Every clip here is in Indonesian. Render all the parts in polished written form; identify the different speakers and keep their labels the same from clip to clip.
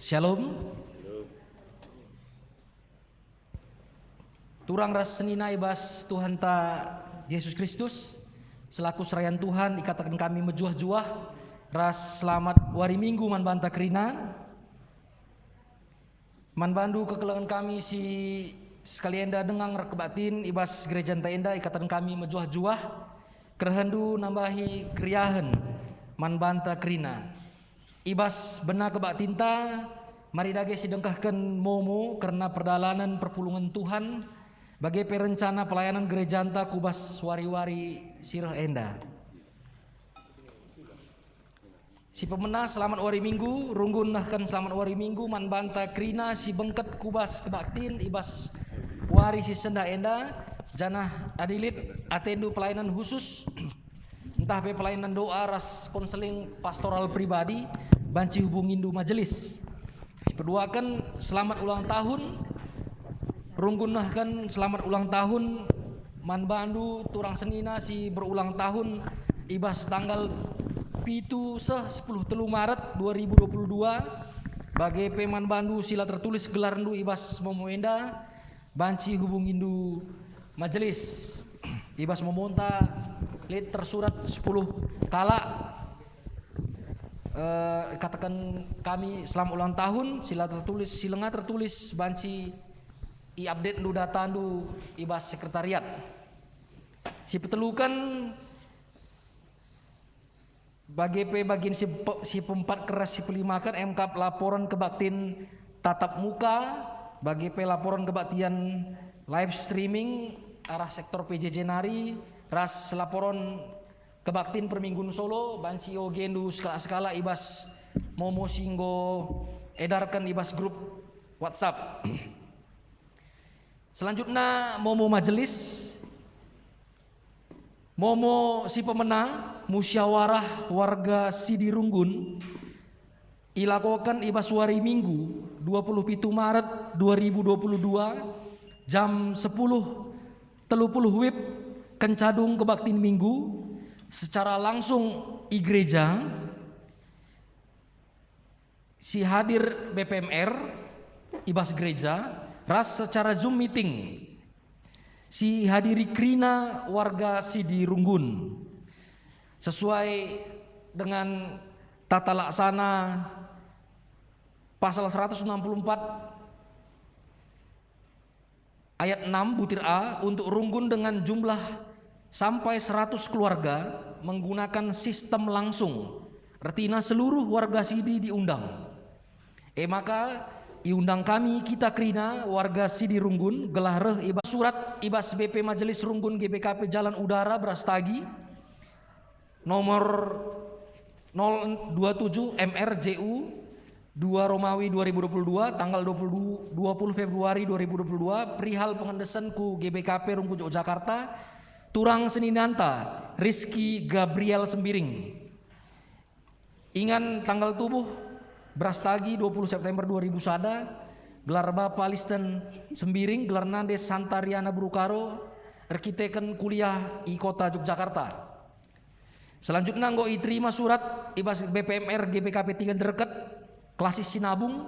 Speaker 1: Shalom. Turang ras senina ibas Tuhan ta Yesus Kristus selaku serayan Tuhan ikatakan kami mejuah-juah ras selamat wari minggu man banta kerina man bandu kekelangan kami si sekalian enda dengang rekebatin ibas gereja enda ikatan kami mejuah-juah kerhendu nambahi kriahen man banta kerina ibas benar kebak tinta mari dage sidengkahkan momo karena perdalanan perpulungan Tuhan bagi perencana pelayanan gereja anta kubas wari-wari sirah enda. Si pemenang selamat wari minggu, runggun nahkan selamat wari minggu man banta krina si bengket kubas kebaktin ibas wari si senda enda janah adilit atendu pelayanan khusus entah be pelayanan doa ras konseling pastoral pribadi banci hubungin du majelis. Si peduakan selamat ulang tahun runggunahkan selamat ulang tahun man bandu turang senina si berulang tahun ibas tanggal pitu 10 Maret 2022 bagi peman bandu sila tertulis gelar ndu ibas momoenda banci hubungin du majelis ibas momonta lid tersurat 10 kala katakan kami selamat ulang tahun sila tertulis silenga tertulis banci i update lu data lu ibas sekretariat si petelukan bagi bagian si pempat keras si pelimakan MK laporan kebaktin tatap muka bagi laporan kebaktian live streaming arah sektor PJJ nari ras laporan kebaktin perminggun Solo banci ogendu skala ibas momo singgo edarkan ibas grup WhatsApp. Selanjutnya momo majelis momo si pemenang musyawarah warga Sidi Runggun ilakokan ibas wari minggu 27 Maret 2022 jam 10.30 WIB kencadung kebaktin minggu secara langsung i gereja si hadir BPMR ibas gereja ras secara Zoom meeting si hadiri krina warga Sidi Runggun sesuai dengan tata laksana pasal 164 ayat 6 butir A untuk Runggun dengan jumlah sampai 100 keluarga menggunakan sistem langsung artinya seluruh warga Sidi diundang maka iundang kami kita krina warga Sidi Runggun gelah reh ibas surat ibas BP Majelis Runggun GBKP Jalan Udara Brastagi nomor 027 MRJU 2 Romawi 2022 tanggal 20 Februari 2022 perihal pengendesan ku GBKP Runggun Yogyakarta turang seninanta Rizky Gabriel Sembiring ingan tanggal tubuh Brastagi 20 September 2000 sada gelar Bapak Listen Sembiring gelar Nandes Santariana Brukaro arkiteken kuliah i kota Yogyakarta. Selanjutnya nggo terima surat ibas BPMR GBKP 3 Dereket klasis Sinabung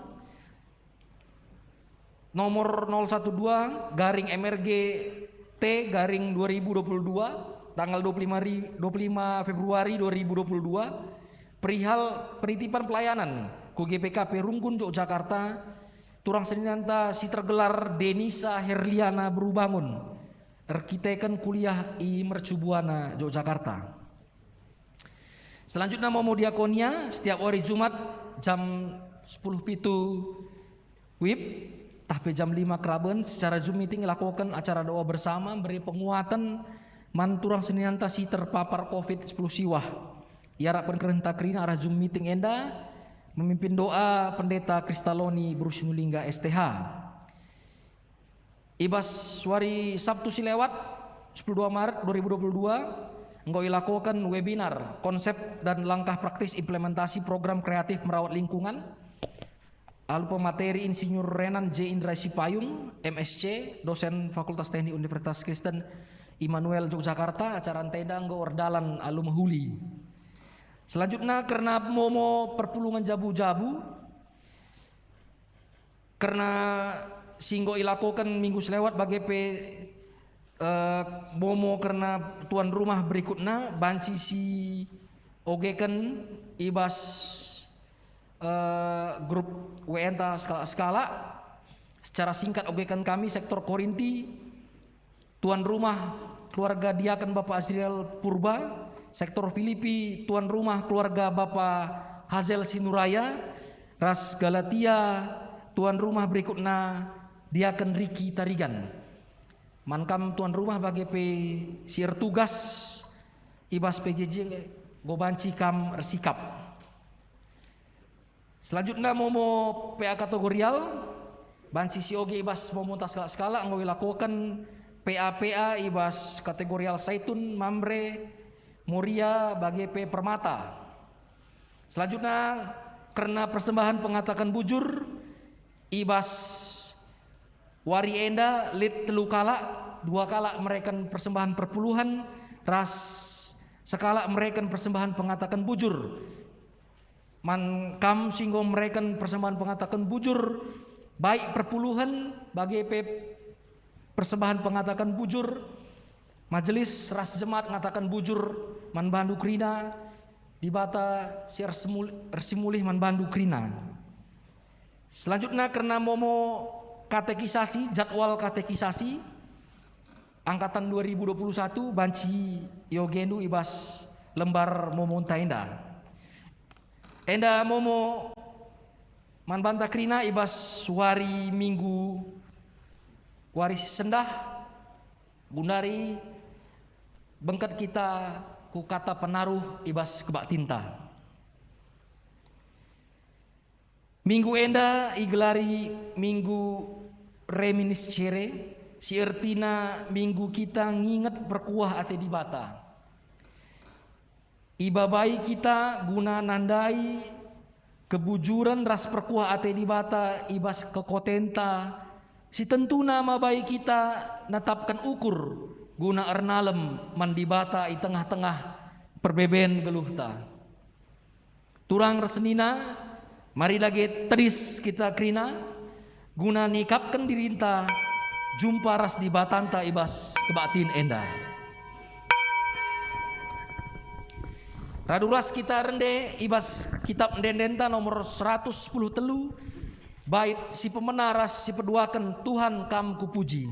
Speaker 1: nomor 012 garing MRG T garing 2022 tanggal 25 Februari 2022 perihal penitipan pelayanan ku GBKP Runggun Yogyakarta turang seninanta si tergelar Denisa Herliana Berubangun arkiteken kuliah i Mercubuana Yogyakarta. Selanjutnya mau diakonia setiap hari Jumat jam 10.00 WIB tahpe jam 5 Kraben secara Zoom meeting lakukan acara doa bersama beri penguatan manturang seninanta si terpapar COVID-10 siwah iarapkan kerenta krina arah Zoom meeting enda memimpin doa Pendeta Kristaloni Brusinulingga STH. Ibas wari Sabtu silewat 12 Maret 2022 engkau ilakokan webinar konsep dan langkah praktis implementasi program kreatif merawat lingkungan alu pemateri Insinyur Renan J. Indra Sipayung MSc dosen Fakultas Teknik Universitas Kristen Immanuel Yogyakarta acara tenda engkau ordalan alu mahuli. Selanjutnya karena momo perpulungan jabu-jabu karena singgo ilakokan minggu selewat bagi bomo karena tuan rumah berikutnya banci si ogekan ibas grup WNTA skala secara singkat ogekan kami sektor Korinti tuan rumah keluarga Diaken Bapak Azriel Purba, sektor Filipi tuan rumah keluarga Bapak Hazel Sinuraya, ras Galatia tuan rumah berikutnya Diaken Riki Tarigan. Mankam tuan rumah bagi siar tugas ibas PJJ gobanci kam ersikap. Selanjutnya momo PA kategorial banci si oge ibas momo tas skala ngowi lakukan PA ibas kategorial Saitun, Mamre, Moria bagi Permata. Selanjutnya karena persembahan pengatakan bujur ibas Wari Enda lit 3 kala 2 kala mereka persembahan perpuluhan ras sekala mereka persembahan pengatakan bujur man kam singgo mereka persembahan pengatakan bujur baik perpuluhan bagi persembahan pengatakan bujur majelis ras jemaat mengatakan bujur man bandu krina di bata siar simulih man bandu krina. Selanjutnya karena momo katekisasi jadwal katekisasi angkatan 2021 banci Yogenu ibas lembar momo enda momo man banta krina ibas wari minggu wari sendah gunari bengkat kita ku kata penaruh ibas kebak tinta. Minggu enda igelari minggu reminiscere si ertina minggu kita nginget perkuah ate di bata. Ibabai kita guna nandai kebujuran ras perkuah ate di bata ibas kekotenta si tentu nama baik kita natapkan ukur guna ernalem mandibata i tengah-tengah perbeben geluhta. Turang resenina mari lagi tedis kita krina guna nikapkan dirinta jumpa ras di batanta ibas kebatin enda. Raduras kita rende ibas kitab dendenta nomor 110 telu bait si pemenaras si peduakan Tuhan kam kupuji.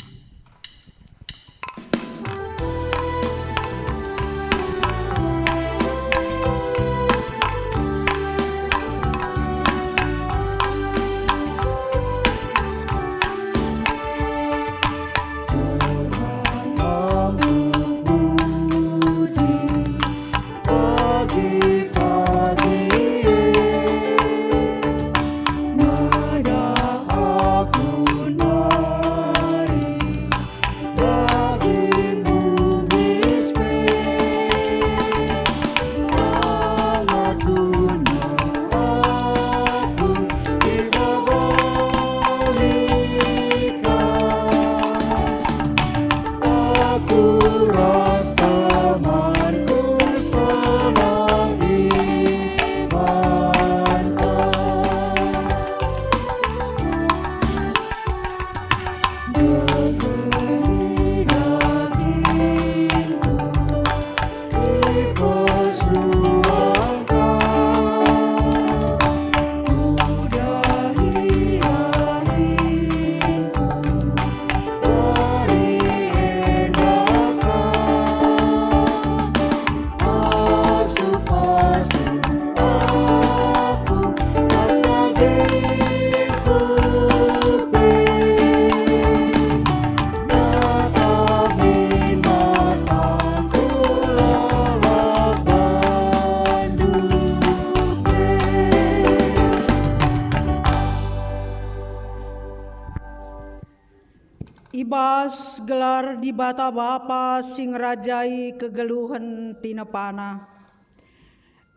Speaker 2: Ibas gelar di bata bapa sing rajai kegeluhan tinapana.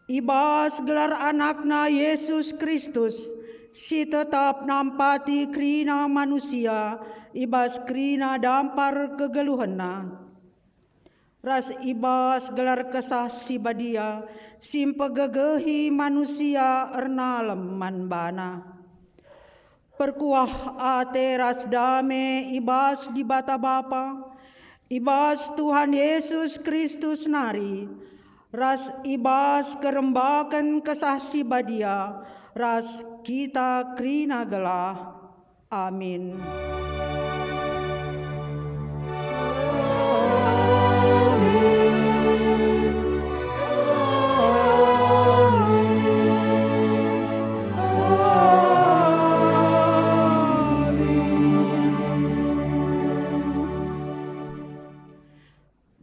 Speaker 2: Ibas gelar anakna Yesus Kristus si tetap nampati krina manusia ibas krina dampar kegeluhanna. Ras ibas gelar kesah si badia sim pegegehi manusia ernalem manbana. perkuah ate ras dame ibas di bata Bapa, ibas Tuhan Yesus Kristus nari, ras ibas kerembakan kesahsi badia, ras kita krina gelah. Amin.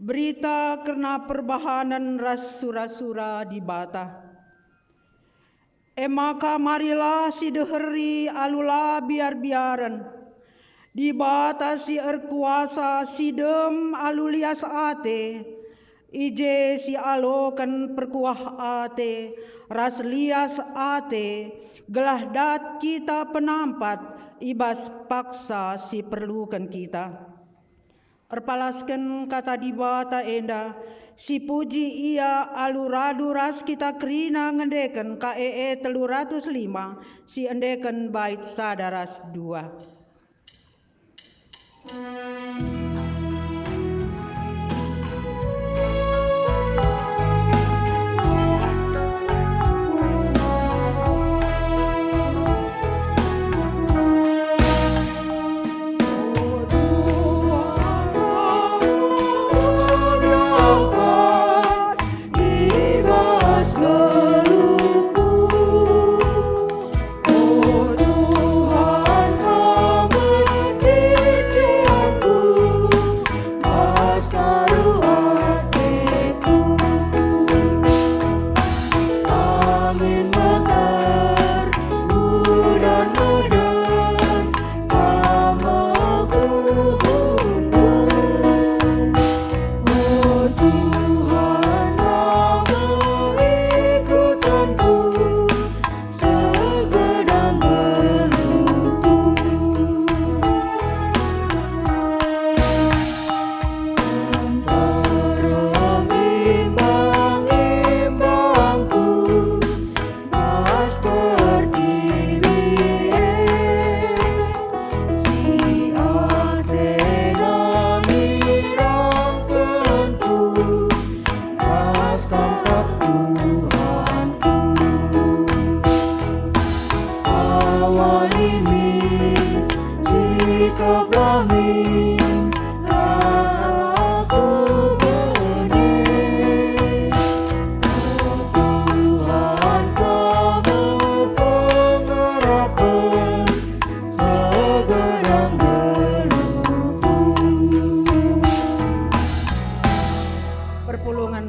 Speaker 2: Berita karena perbahanan ras sura-sura di bata. Maka marilah si deheri alula biar-biaran. Di bata si erkuasa si dem alulias ate. Ije si alokan perkuah ate. Ras lias ate. Gelah dat kita penampat. Ibas paksa si perlukan kita. Erpalaskan kata di bata enda, si puji ia aluradu ras kita krina ngendeken KEE 305, si endeken bait sadaras 2.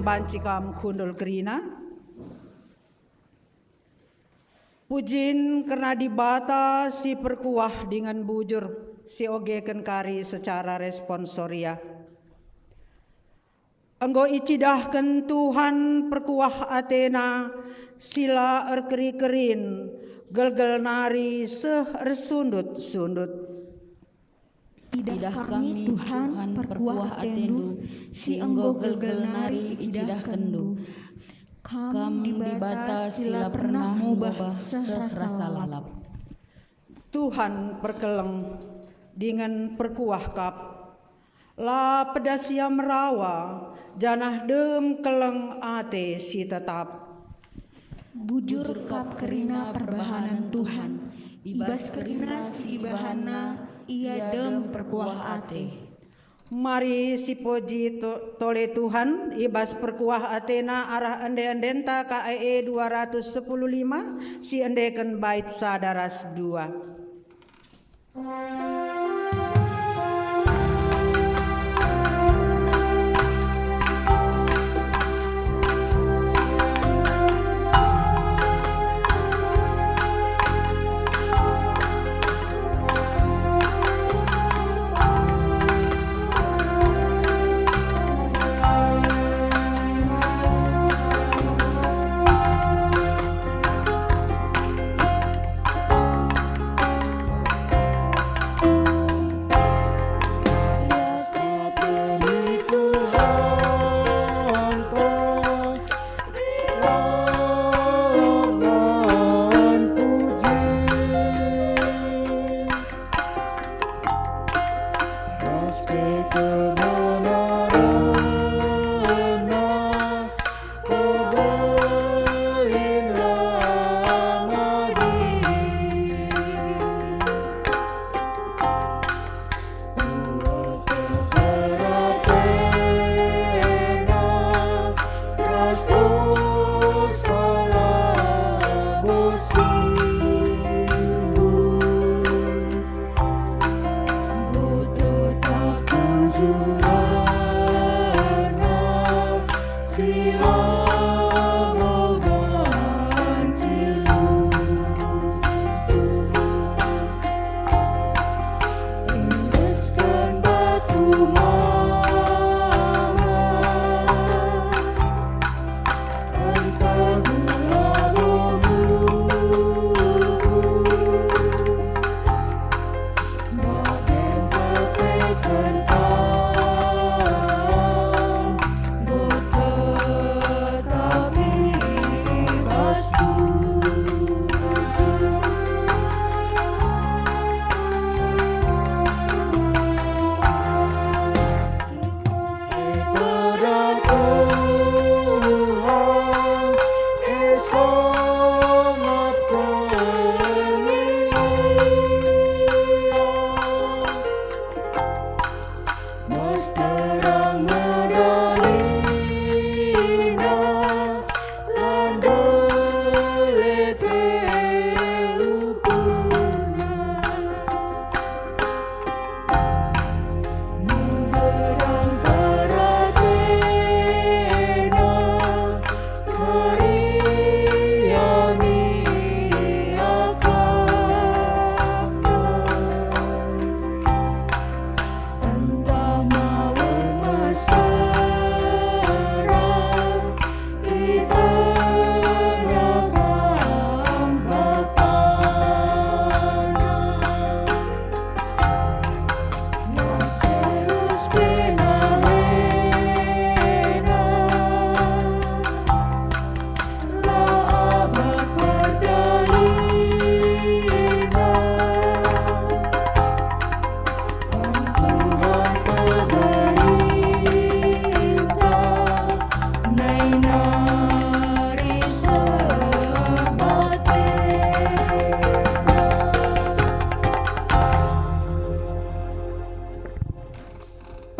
Speaker 2: Bancikam kundul kerina. Pujin karena dibata si perkuah dengan bujur si ogeken kari secara responsoria. Enggo icidahkan Tuhan perkuah Athena sila erkeri-kerin gel-gel nari sundut-sundut.
Speaker 3: Idah kami Tuhan perkuah atendu, si enggo gel-gel nari idah kendu. Kam di bata sila pernah mubah serasa lalap.
Speaker 2: Tuhan perkeleng dengan perkuah kap. La pedasia merawa, janah dem keleng ate si tetap.
Speaker 3: Bujur kap kerina perbahanan Tuhan, ibas kerina si ibahana, ia dem perkuah ate.
Speaker 2: Mari si poji tole Tuhan ibas perkuah Athena arah ende-endenta KEE 215 si endeken bait sadaras 2.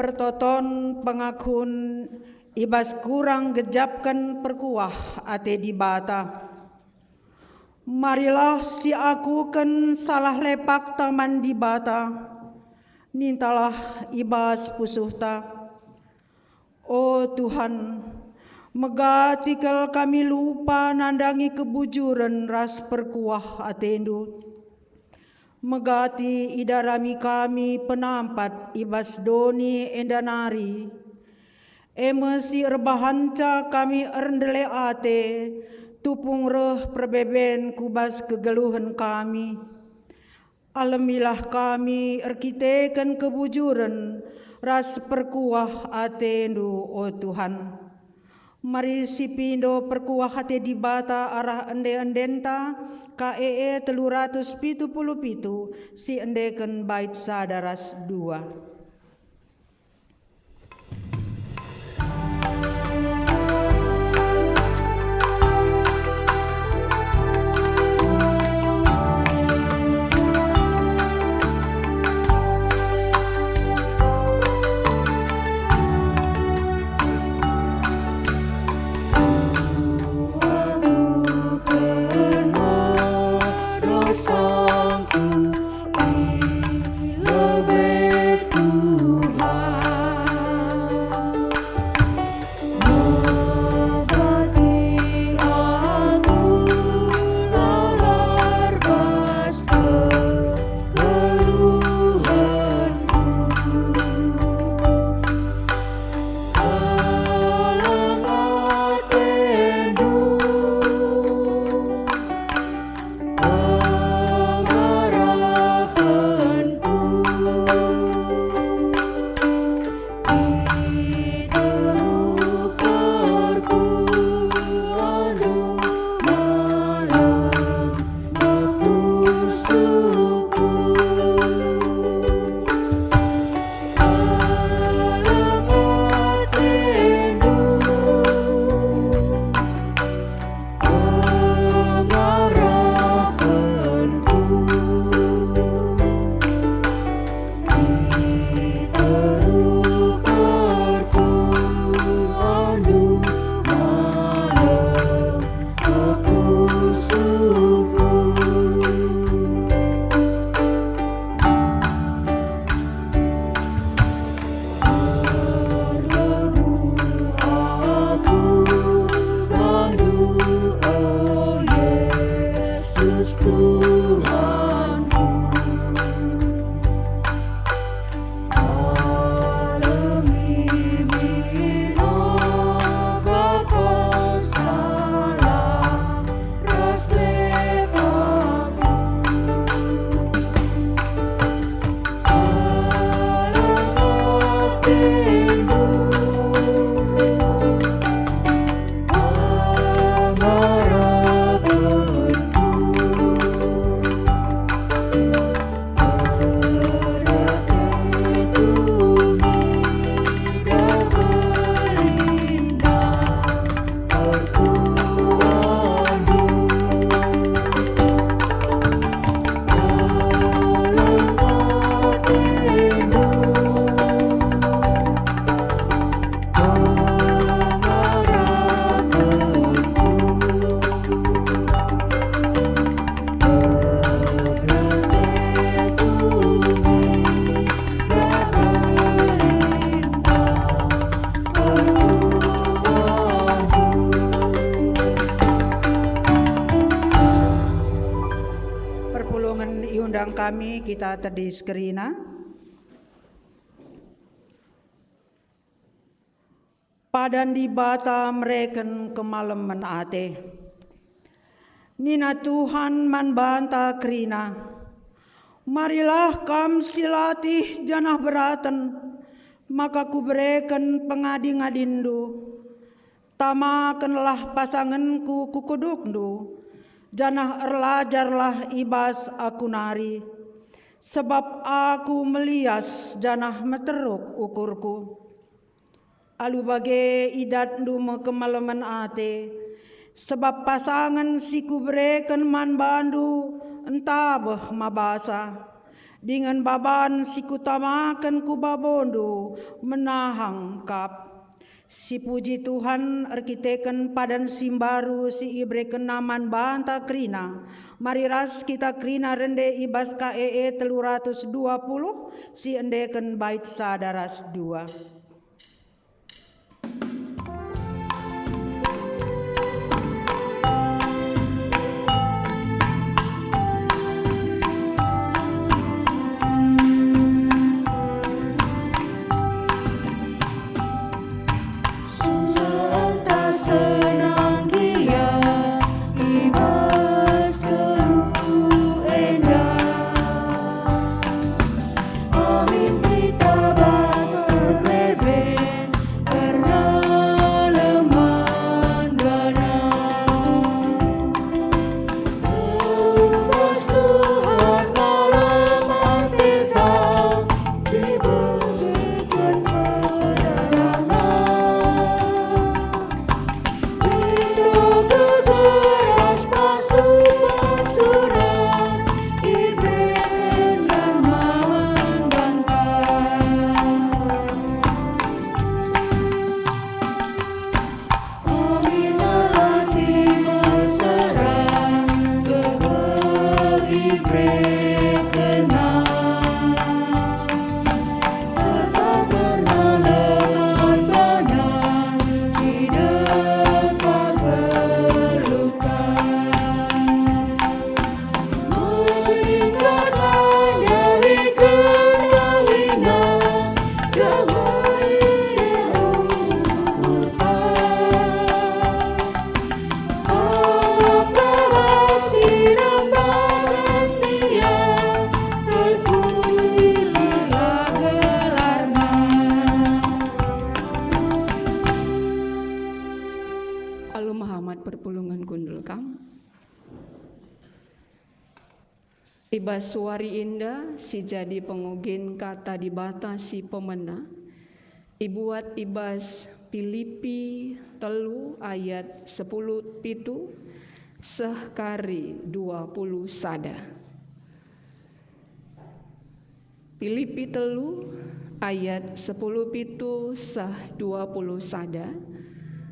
Speaker 2: Pertoton pengakun ibas kurang gejapkan perkuah ate di bata. Marilah si aku ken salah lepak taman di bata. Nintalah ibas pusuhta. Oh Tuhan, megatikel kami lupa nandangi kebujuran ras perkuah atendu. Megati idarami kami penampat ibas doni endanari. Emesi erbahanca kami erndele ate, tupung reh perbeben kubas kegeluhan kami. Alamilah kami erkitekan kebujuran ras perkuah atendu, oh Tuhan. Mari si pindo perkuah hati di bata arah ende-endenta KEE 377 si endeken bait sadaras 2.
Speaker 3: Lebih
Speaker 2: iundang kami kita tadi skerina. Padan di bata mereken kemalaman ate. Nina Tuhan man banta krina. Marilah kam silatih janah beratan. Maka ku berikan pengadi-ngadindu. Tamakanlah pasanganku kukudukdu. Janah erlajarlah ibas aku nari. Sebab aku melias janah meteruk ukurku. Alu bage idat dume kemalaman ate. Sebab pasangan siku berikan man bandu entabeh mabasa. Dengan baban siku tamakan ku babondu menahang kap. Si puji Tuhan arkiteken padan simbaru si ibreken naman banta krina. Mari ras kita krina rende ibas KEE 320 si endeken bait sadaras 2.
Speaker 4: Ibas suari indah si jadi pengugin kata di bata si pemena. Ibuat ibas Filipi 3 ayat 10 pitu sehkari 20 sada. Filipi 3 ayat 10 pitu sah 20 sada.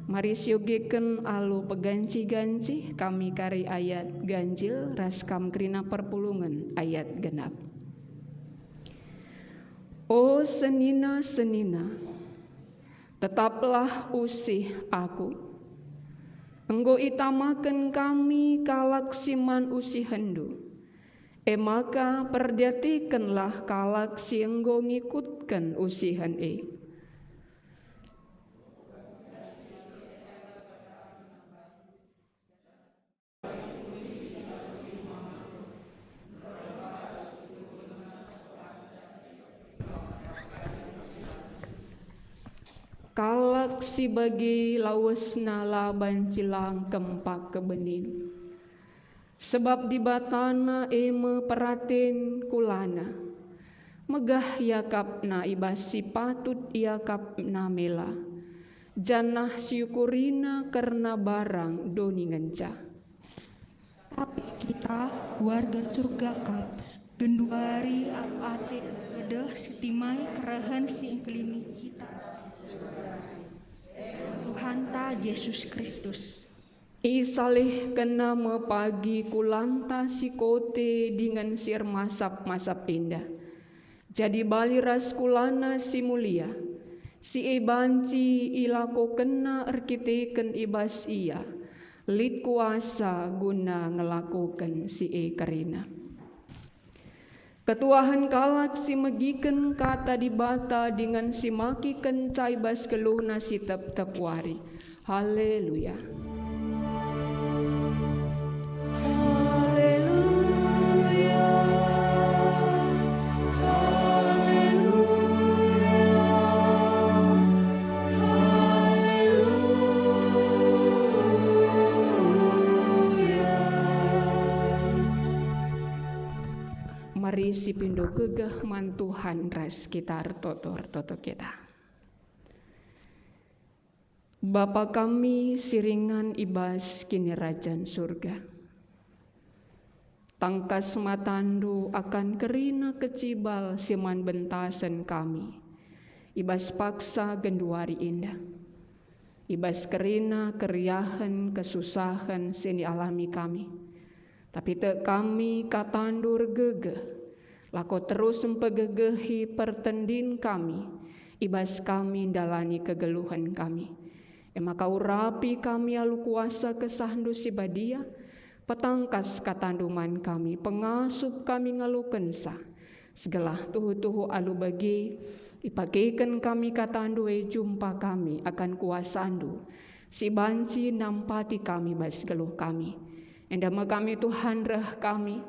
Speaker 4: Mari syogeken alu peganci-ganci kami kari ayat ganjil raskam krina perpulungan ayat genap. O senina-senina, tetaplah usih aku. Enggo itamaken kami kalak siman usih hendu. Maka perdatikanlah kalak si enggo ngikutken usihan kalak si bagi lawesna laban cilang kempak kebenin. Sebab di batana eme peratin kulana. Megah yakapna ibas si patut yakapna mela. Janah syukurina karena barang doni ngenca.
Speaker 3: Tapi kita warga surga kap genduari ate gedeh sitimai kerahan si kelini kita. Tuhan ta Yesus Kristus.
Speaker 4: Isalih kena mepagi kulanta si kote dengan sir masap-masap indah. Jadi bali ras kulana si mulia. Si banci ilako kena arkiteken ibas iya. Lit kuasa guna ngelakukan si karina. Ketuahan kalak si megiken kata di bata dengan si makiken cai bas keluhna si tep-tep wari. Haleluya. Mari si pindo kegeh mantuhan ras kita toto kita. Bapa kami siringan ibas kini rajan surga. Tangkas matandu akan kerina kecibal siman bentasen kami. Ibas paksa genduari indah. Ibas kerina keriahan kesusahan sini alami kami. Tapi te kami katandur gegeh. Lako terus mempegegehi pertendin kami, ibas kami dalani kegeluhan kami. Maka urapi kami alu kuasa kesahndu si badia, petangkas katanduman kami, pengasup kami ngalukensa. Segelah tuhu-tuhu alu bagi, ipakeikan kami katandue jumpa kami akan kuasandu. Si banci nampati kami bas geluh kami. Endama kami Tuhan reh kami,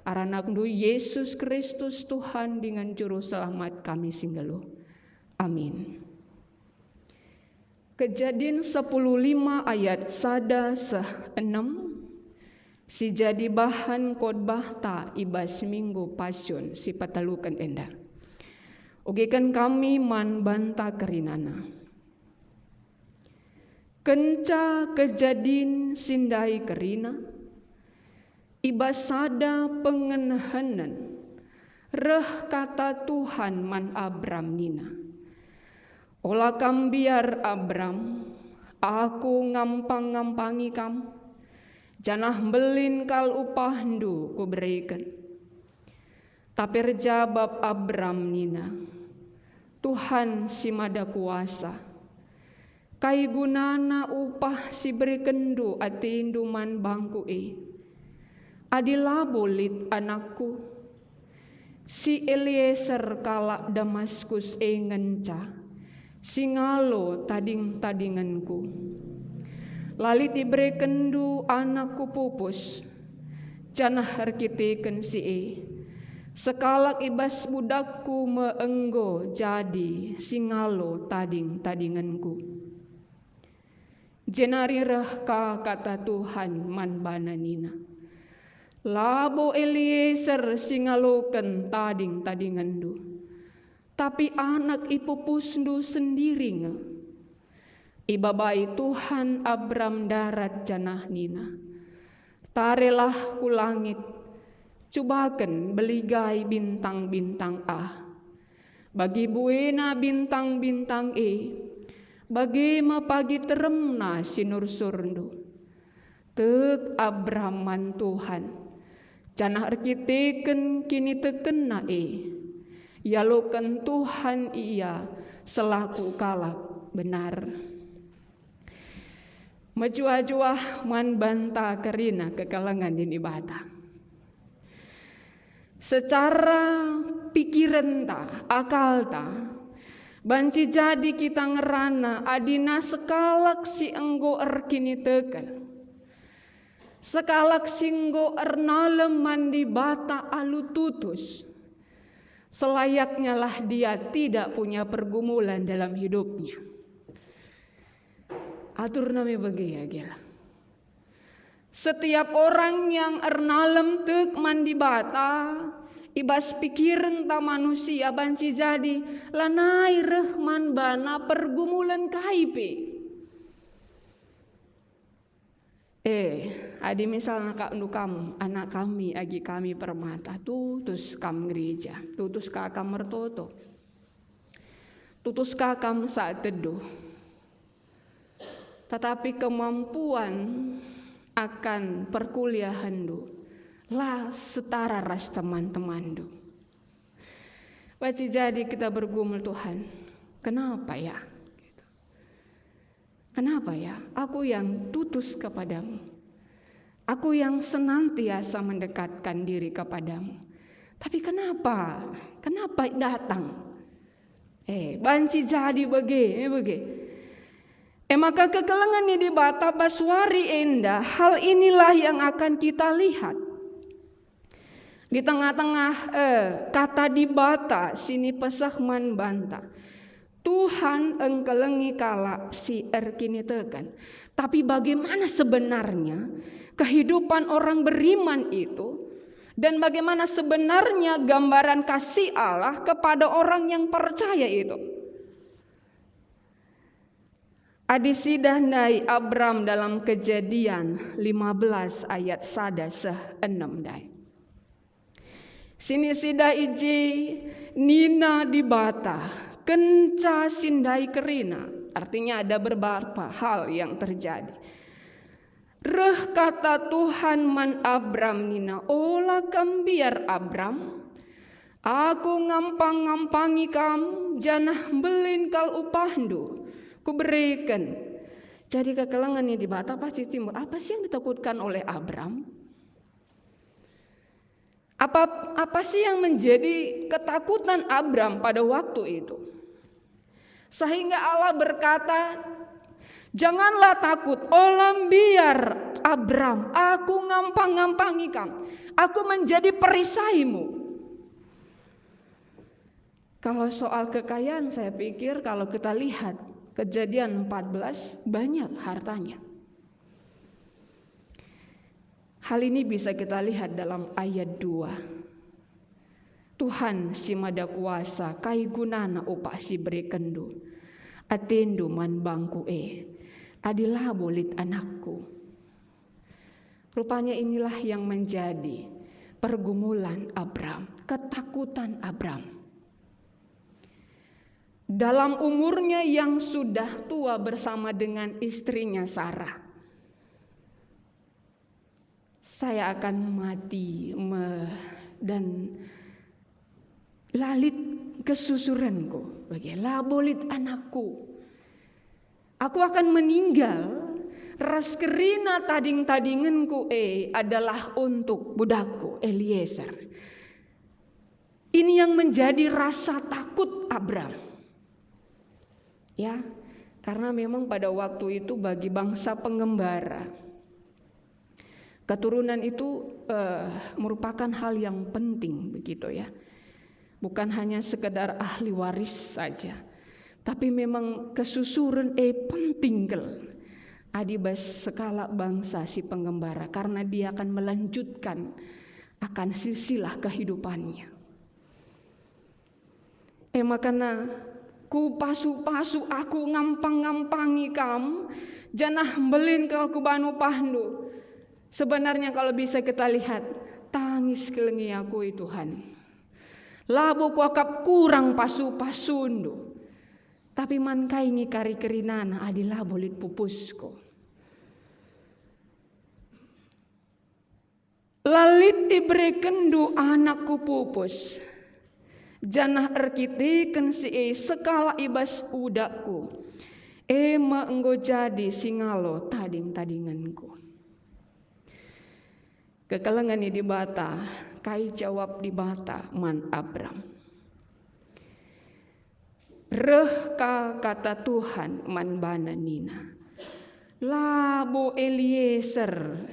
Speaker 4: aranakndu Yesus Kristus Tuhan dengan juru selamat kami singgelu. Amin. Kejadian 10:5 ayat 1-6. Si jadi bahan khotbah ta ibas minggu pasyun si patalukan enda. Ugikan kami man banta kerinana. Kenca kejadian sindai kerina. Ibas sada pengenahanan reh kata Tuhan man Abram nina. Olah kam biar Abram, aku ngampang-ngampangi kam, janah belin kal upahndu ku berikan. Tapi rejabab Abram nina, Tuhan si mada kuasa, kai gunana upah si berikendu ati induman bangku Adilah bolit anakku, si Eliezer kala Damaskus ngenca, si ngalo tading-tadinganku. Lalit ibre kendu anakku pupus, janah herkiteken si sekalak ibas budakku meenggo jadi si ngalo tading-tadinganku. Jenari reh ka kata Tuhan man bananina. Labo Eliezer singaloken tading-tadingandu. Tapi anak ipupusndu sendiri nge. Ibabai Tuhan Abram darat janah nina. Tarelah ku langit, cubaken beligai bintang-bintang Bagi buena bintang-bintang bagi mapagi teremna sinur surndu. Tek Abraman Tuhan. Janah arkiteken kini tekena Yalokan Tuhan ia selaku kalak benar. Majuah-juah man banta kerina kekalangan dini bata. Secara pikiran ta, akal ta, banci jadi kita ngerana adina sekalak si enggo erkini teken. Sekalak singgo ernalem mandi bata alu tutus. Selayaknya lah dia tidak punya pergumulan dalam hidupnya. Atur nami bagi ya gila. Setiap orang yang ernalem tek mandi bata, ibas pikiran ta manusia banci jadi lanai rehman bana pergumulan kaipe. Adi misalnya kak kamu, anak kami, agi kami permata, tutus kam gereja, tutus kakam mertoto, tutus kakam saat teduh. Tetapi kemampuan akan perkuliahandu lah setara ras teman-temandu. Waci jadi kita bergumul Tuhan, kenapa ya? Kenapa ya? Aku yang tutus kepadamu. Aku yang senantiasa mendekatkan diri kepadamu. Tapi kenapa? Kenapa datang? Banci jadi bege. Maka kekelengan di bata baswari enda, hal inilah yang akan kita lihat. Di tengah-tengah kata di bata, sini pesah man banta. Tuhan engkelengi kala si erkini tekan. Tapi bagaimana sebenarnya kehidupan orang beriman itu? Dan bagaimana sebenarnya gambaran kasih Allah kepada orang yang percaya itu? Adisidah nai Abram dalam Kejadian 15 ayat 1-6 dai. Sini sida iji nina di bata, kenca sindai kerina. Artinya ada beberapa hal yang terjadi. Reh kata Tuhan man Abram nina, olah kam biar Abram, aku ngampang-ngampangi kam, janah belin kal upahdu, ku berikan. Jadi kekelangan di bata pasti timbul. Apa sih yang ditakutkan oleh Abram? Apa sih yang menjadi ketakutan Abram pada waktu itu? Sehingga Allah berkata, janganlah takut, olam biar Abram, aku ngampang-ngampangi kamu, aku menjadi perisaimu. Kalau soal kekayaan saya pikir kalau kita lihat Kejadian 14 banyak hartanya. Hal ini bisa kita lihat dalam ayat 2. Tuhan si mada kuasa kai gunana upah si beri kendu. Atendu man bangku adilah bolit anakku. Rupanya inilah yang menjadi pergumulan Abram, ketakutan Abram. Dalam umurnya yang sudah tua bersama dengan istrinya Sarah, saya akan mati dan lalit kesusuranku, bagilah bolit anakku. Aku akan meninggal, ras kerina tading-tadinganku adalah untuk budakku Eliezer. Ini yang menjadi rasa takut Abram. Ya, karena memang pada waktu itu bagi bangsa pengembara, keturunan itu merupakan hal yang penting begitu ya. Bukan hanya sekedar ahli waris saja, tapi memang kesusuran penting kel adibas skala bangsa si pengembara, karena dia akan melanjutkan akan silsilah kehidupannya. Makanya ku pasu-pasu aku ngampang-ngampangi kam, janah belin kal kubanu pahdu. Sebenarnya kalau bisa kita lihat, tangis kelengi aku Tuhan. Labo ku akap kurang pasu-pasundu. Tapi man kai ngikari kerinana adilah bolit pupusku. Lalit ibrekendu anakku pupus. Janah erkiteken si sekala ibas udakku. Enggo jadi singalo tading-tadinganku. Kekelengan di bata, kai jawab di bata man Abram. Reh kata Tuhan man bana nina. Labo Eliezer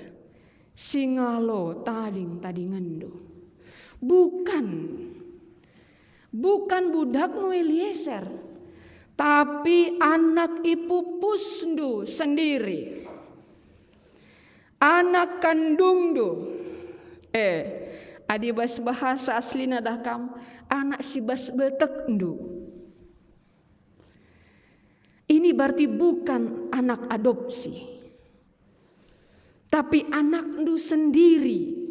Speaker 4: singalo tading-tadingandu. Bukan budakmu Eliezer, tapi anak ipupusndu sendiri, anak kandungdu. Adibas bahasa asli nadakam anak si bas betekndu. Ini berarti bukan anak adopsi, tapi anakndu sendiri.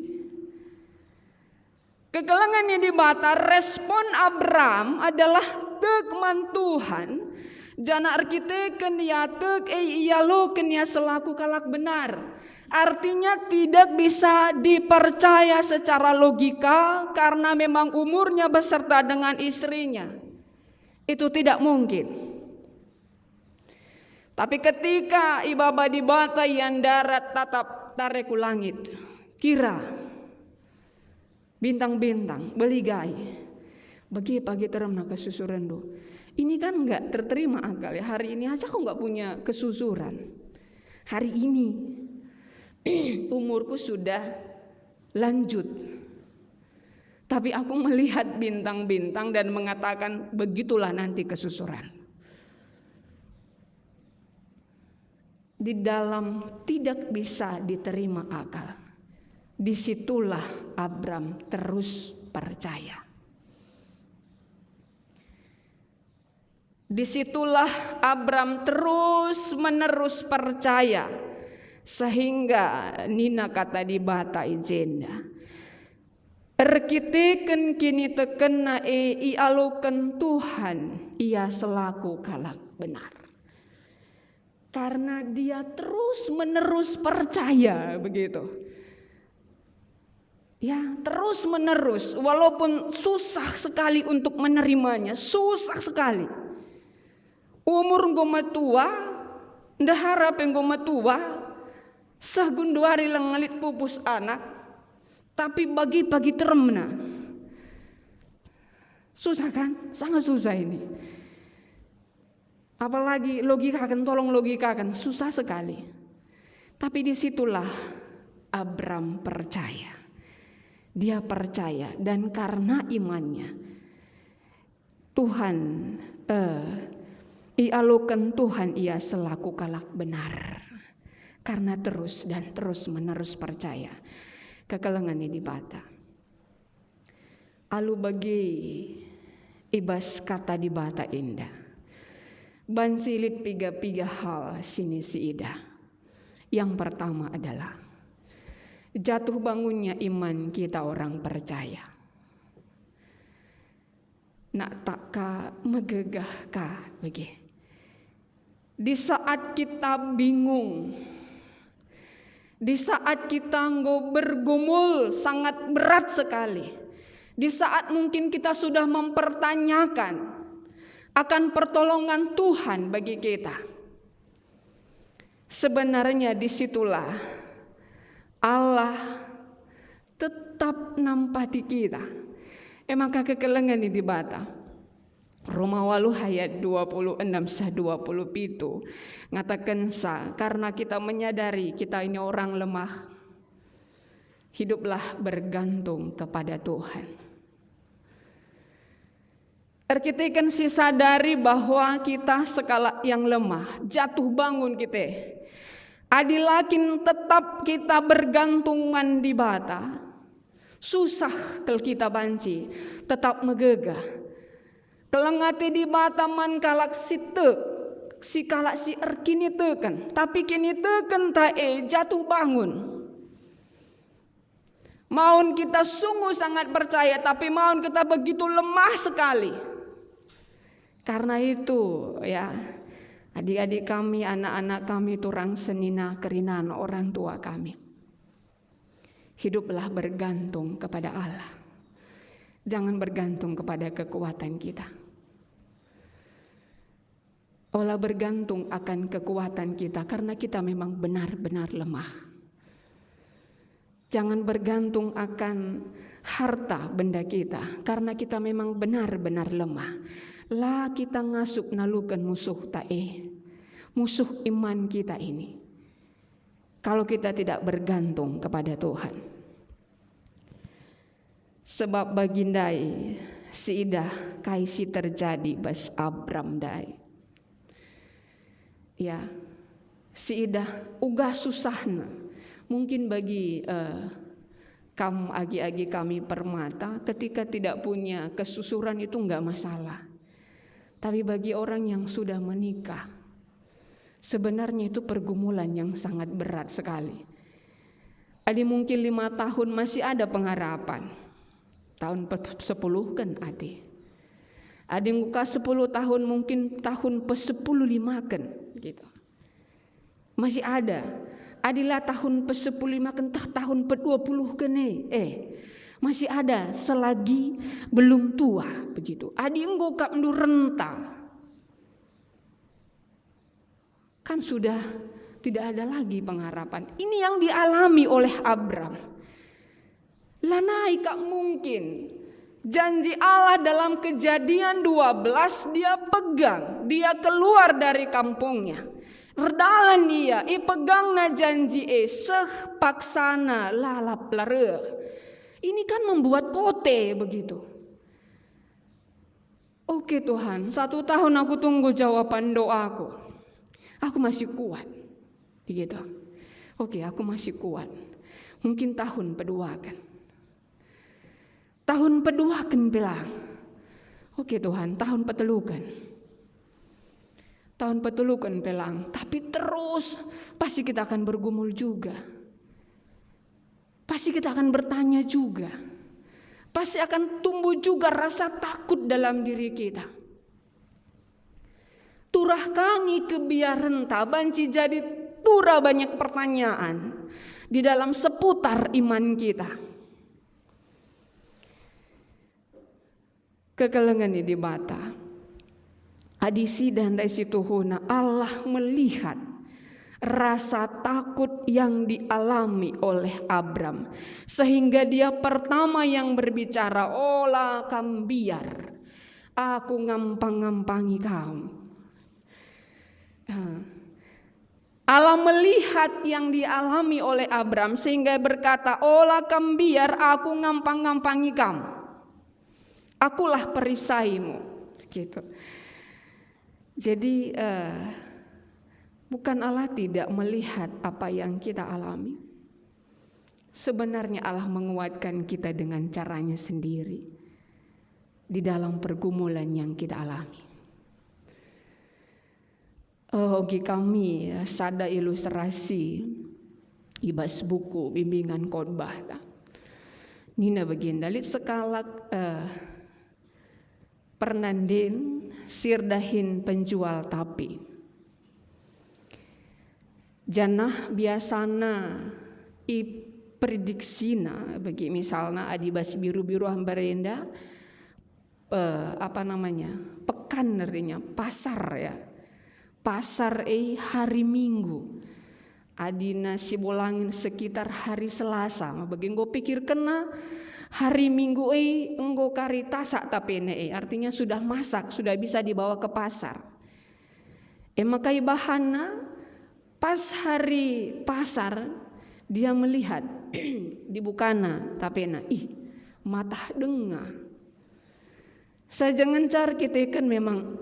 Speaker 4: Kekelangannya di bata, respon Abram adalah tegman Tuhan. Jana arkiteken ya teg iyaloken ya selaku kalak benar. Artinya tidak bisa dipercaya secara logika karena memang umurnya beserta dengan istrinya. Itu tidak mungkin. Tapi ketika ibaba di bata yang darat tatap tareku langit, kira bintang-bintang, beligai. Bagi pagi teremna kesusuran do. Ini kan nggak terterima akal ya. Hari ini aja aku nggak punya kesusuran. Hari ini umurku sudah lanjut. Tapi aku melihat bintang-bintang dan mengatakan begitulah nanti kesusuran. Di dalam tidak bisa diterima akal, disitulah Abram terus percaya. Disitulah Abram terus menerus percaya, sehingga Nina kata di bata ijenda, erkiteken kini tekena ialuken Tuhan ia selaku kalak benar. Karena dia terus menerus percaya begitu. Ya, terus menerus walaupun susah sekali untuk menerimanya, susah sekali. Umur goma tua, ndah harap yang goma tua, sagunduari lengelit pupus anak, tapi bagi-bagi teremna. Susah kan? Sangat susah ini. Apalagi logikakan, tolong logikakan, susah sekali. Tapi disitulah Abram percaya. Dia percaya dan karena imannya Tuhan ialukan Tuhan ia selaku kalak benar. Karena terus dan terus menerus percaya. Kekelengan ini bata. Alu bagi ibas kata di bata indah. Bansilit piga-piga hal sini si ida. Yang pertama adalah jatuh bangunnya iman kita orang percaya. Nak tak ka megegah ka bagi. Di saat kita bingung, di saat kita bergumul sangat berat sekali, di saat mungkin kita sudah mempertanyakan akan pertolongan Tuhan bagi kita, sebenarnya disitulah Allah tetap nampati kita. Emang kekelengan ini dibata. Roma walu ayat 26 sah 27 ngatakan sa karena kita menyadari kita ini orang lemah, hiduplah bergantung kepada Tuhan. Kita kan si sadari bahwa kita sekala yang lemah, jatuh bangun kita. Adilakin tetap kita bergantungan di bata. Susah kalau kita banci, tetap megegah. Kelengati di bata man kalak si kalak si kini teken, tapi kini teken tae jatuh bangun. Maun kita sungguh sangat percaya, tapi maun kita begitu lemah sekali. Karena itu ya, adik-adik kami, anak-anak kami turang senina kerinan orang tua kami. Hiduplah bergantung kepada Allah. Jangan bergantung kepada kekuatan kita. Olah bergantung akan kekuatan kita karena kita memang benar-benar lemah. Jangan bergantung akan harta benda kita karena kita memang benar-benar lemah. Lah kita ngasup nalukan musuh tae, musuh iman kita ini. Kalau kita tidak bergantung kepada Tuhan. Sebab bagindai si idah kaisi terjadi bas Abram dai. Ya, si idah ugah susahna. Mungkin bagi kamu agi-agi kami permata ketika tidak punya kesusuran itu enggak masalah. Tapi bagi orang yang sudah menikah, sebenarnya itu pergumulan yang sangat berat sekali. Ada mungkin 5 tahun masih ada pengharapan. Tahun 10 kan ada. Ada yang buka 10 tahun mungkin tahun pe-10 kan gitu. Masih ada. Adilah tahun pe-10 kan tahun pe-20 kan masih ada selagi belum tua begitu. Ada yang buka mendu renta. Kan sudah tidak ada lagi pengharapan. Ini yang dialami oleh Abram. Lanai kak mungkin janji Allah dalam Kejadian 12 dia pegang, dia keluar dari kampungnya. Redalan dia, pegang na janji seh paksana lalap lareh. Ini kan membuat kote begitu. Oke Tuhan, 1 tahun aku tunggu jawaban doaku. Aku masih kuat. Begitu. Oke, aku masih kuat. Mungkin tahun kedua kan. Tahun kedua kan bilang. Oke Tuhan, tahun petelukan. Tahun petelukan bilang. Tapi terus pasti kita akan bergumul juga. Pasti kita akan bertanya juga. Pasti akan tumbuh juga rasa takut dalam diri kita. Turah kangi kebiaran banci jadi turah banyak pertanyaan di dalam seputar iman kita. Kekelengan di bata. Adisi dan resituhuna Allah melihat rasa takut yang dialami oleh Abram. Sehingga dia pertama yang berbicara, olah kambiar, aku ngampang-ngampangi kamu. Allah melihat yang dialami oleh Abram sehingga berkata, olah kambiar, aku ngampang-ngampangi kamu. Akulah perisaimu. Gitu. Jadi bukan Allah tidak melihat apa yang kita alami. Sebenarnya Allah menguatkan kita dengan caranya sendiri di dalam pergumulan yang kita alami. Hoki kami sada ilustrasi ibas buku bimbingan khotbah. Nina baginda lit sekalak pernandin sirdahin penjual tapi janah biasana prediksina bagi misalnya adibas biru-biru hambarenda pekan artinya pasar ya. Pasar hari Minggu. Adina sibolangin sekitar hari Selasa. Bagi engkau pikir kena hari Minggu engkau kari tasak tapi artinya sudah masak, sudah bisa dibawa ke pasar. Makai bahana pas hari pasar dia melihat dibukana tapi mata dengar. Sajangan car kita kan memang